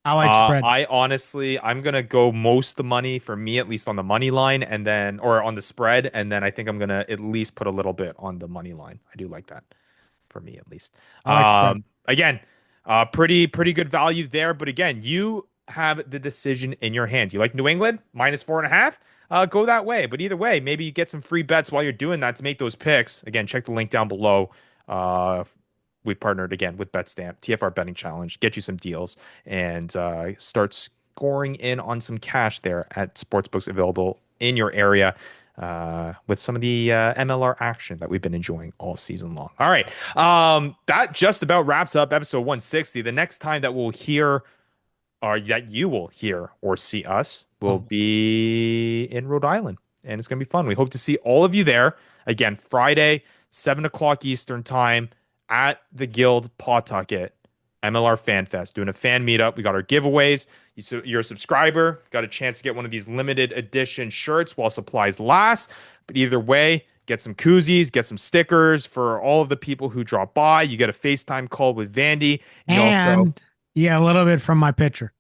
Speaker 3: I like spread.
Speaker 1: I honestly, I'm gonna go most the money for me, at least on the money line, and then or on the spread, and then I think I'm gonna at least put a little bit on the money line. I do like that for me at least.
Speaker 3: I like spread.
Speaker 1: Again, pretty good value there, but again, you have the decision in your hands. You like New England minus 4.5? Go that way. But either way, maybe you get some free bets while you're doing that to make those picks. Again, check the link down below. We partnered again with Betstamp, TFR Betting Challenge, get you some deals and start scoring in on some cash there at sportsbooks available in your area with some of the MLR action that we've been enjoying all season long. All right. That just about wraps up episode 160. The next time that we'll hear or that you will hear or see us will be in Rhode Island. And it's going to be fun. We hope to see all of you there. Again, Friday, 7 o'clock Eastern time at the Guild Pawtucket MLR Fan Fest, doing a fan meetup. We got our giveaways. You're a subscriber, got a chance to get one of these limited edition shirts while supplies last. But either way, get some koozies, get some stickers for all of the people who drop by. You get a FaceTime call with Vandy.
Speaker 3: And you get a little bit from my pitcher.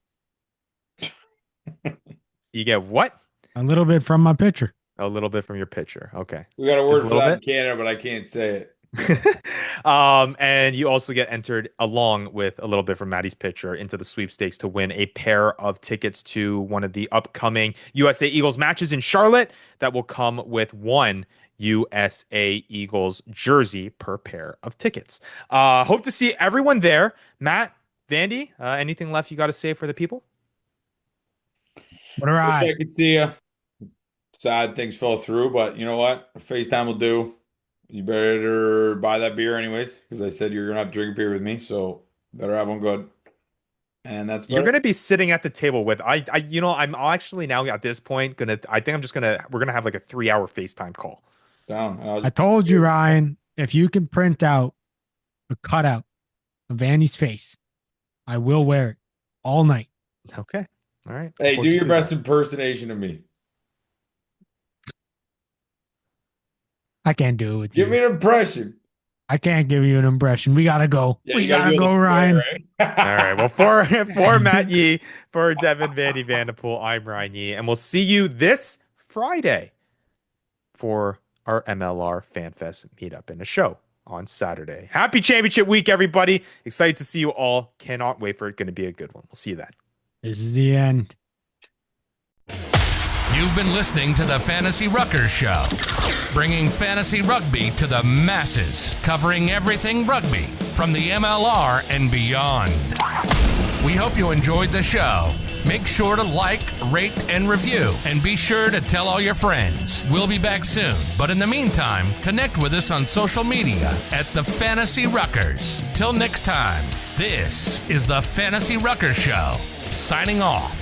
Speaker 1: You get what?
Speaker 3: A little bit from my pitcher.
Speaker 1: A little bit from your pitcher. Okay.
Speaker 4: We got a
Speaker 1: Just
Speaker 4: word
Speaker 1: a
Speaker 4: for
Speaker 1: little
Speaker 4: that in
Speaker 1: bit?
Speaker 4: Canada, but I can't say it.
Speaker 1: And you also get entered along with a little bit from Maddie's pitcher into the sweepstakes to win a pair of tickets to one of the upcoming USA Eagles matches in Charlotte that will come with one USA Eagles jersey per pair of tickets. Hope to see everyone there. Matt, Vandy, anything left you got to say for the people?
Speaker 3: What do
Speaker 4: Wish
Speaker 3: I?
Speaker 4: I could see you. Sad things fell through, but you know what? FaceTime will do. You better buy that beer anyways, because I said you're gonna have to drink a beer with me, so better have one good. And that's
Speaker 1: You're going to be sitting at the table with I'm actually now at this point we're going to have like a 3-hour FaceTime call.
Speaker 4: down.
Speaker 3: I told you, Ryan, if you can print out a cutout of Vanny's face, I will wear it all night.
Speaker 1: Okay. All right.
Speaker 4: Hey, do your best impersonation of me.
Speaker 3: I can't do it with you.
Speaker 4: Give me an impression.
Speaker 3: I can't give you an impression. We gotta go.
Speaker 4: Yeah,
Speaker 3: we gotta go, Ryan.
Speaker 4: Right?
Speaker 1: All right. Well, for Matt Yee, for Devin Vandy Vanderpool, I'm Ryan Yee, and we'll see you this Friday for our MLR FanFest meetup and a show on Saturday. Happy championship week, everybody. Excited to see you all. Cannot wait for it. Going to be a good one. We'll see you then.
Speaker 3: This is the end.
Speaker 2: You've been listening to the Fantasy Ruckers Show, bringing fantasy rugby to the masses, covering everything rugby from the MLR and beyond. We hope you enjoyed the show. Make sure to like, rate, and review, and be sure to tell all your friends. We'll be back soon, but in the meantime, connect with us on social media at the Fantasy Ruckers. Till next time, this is the Fantasy Ruckers Show, signing off.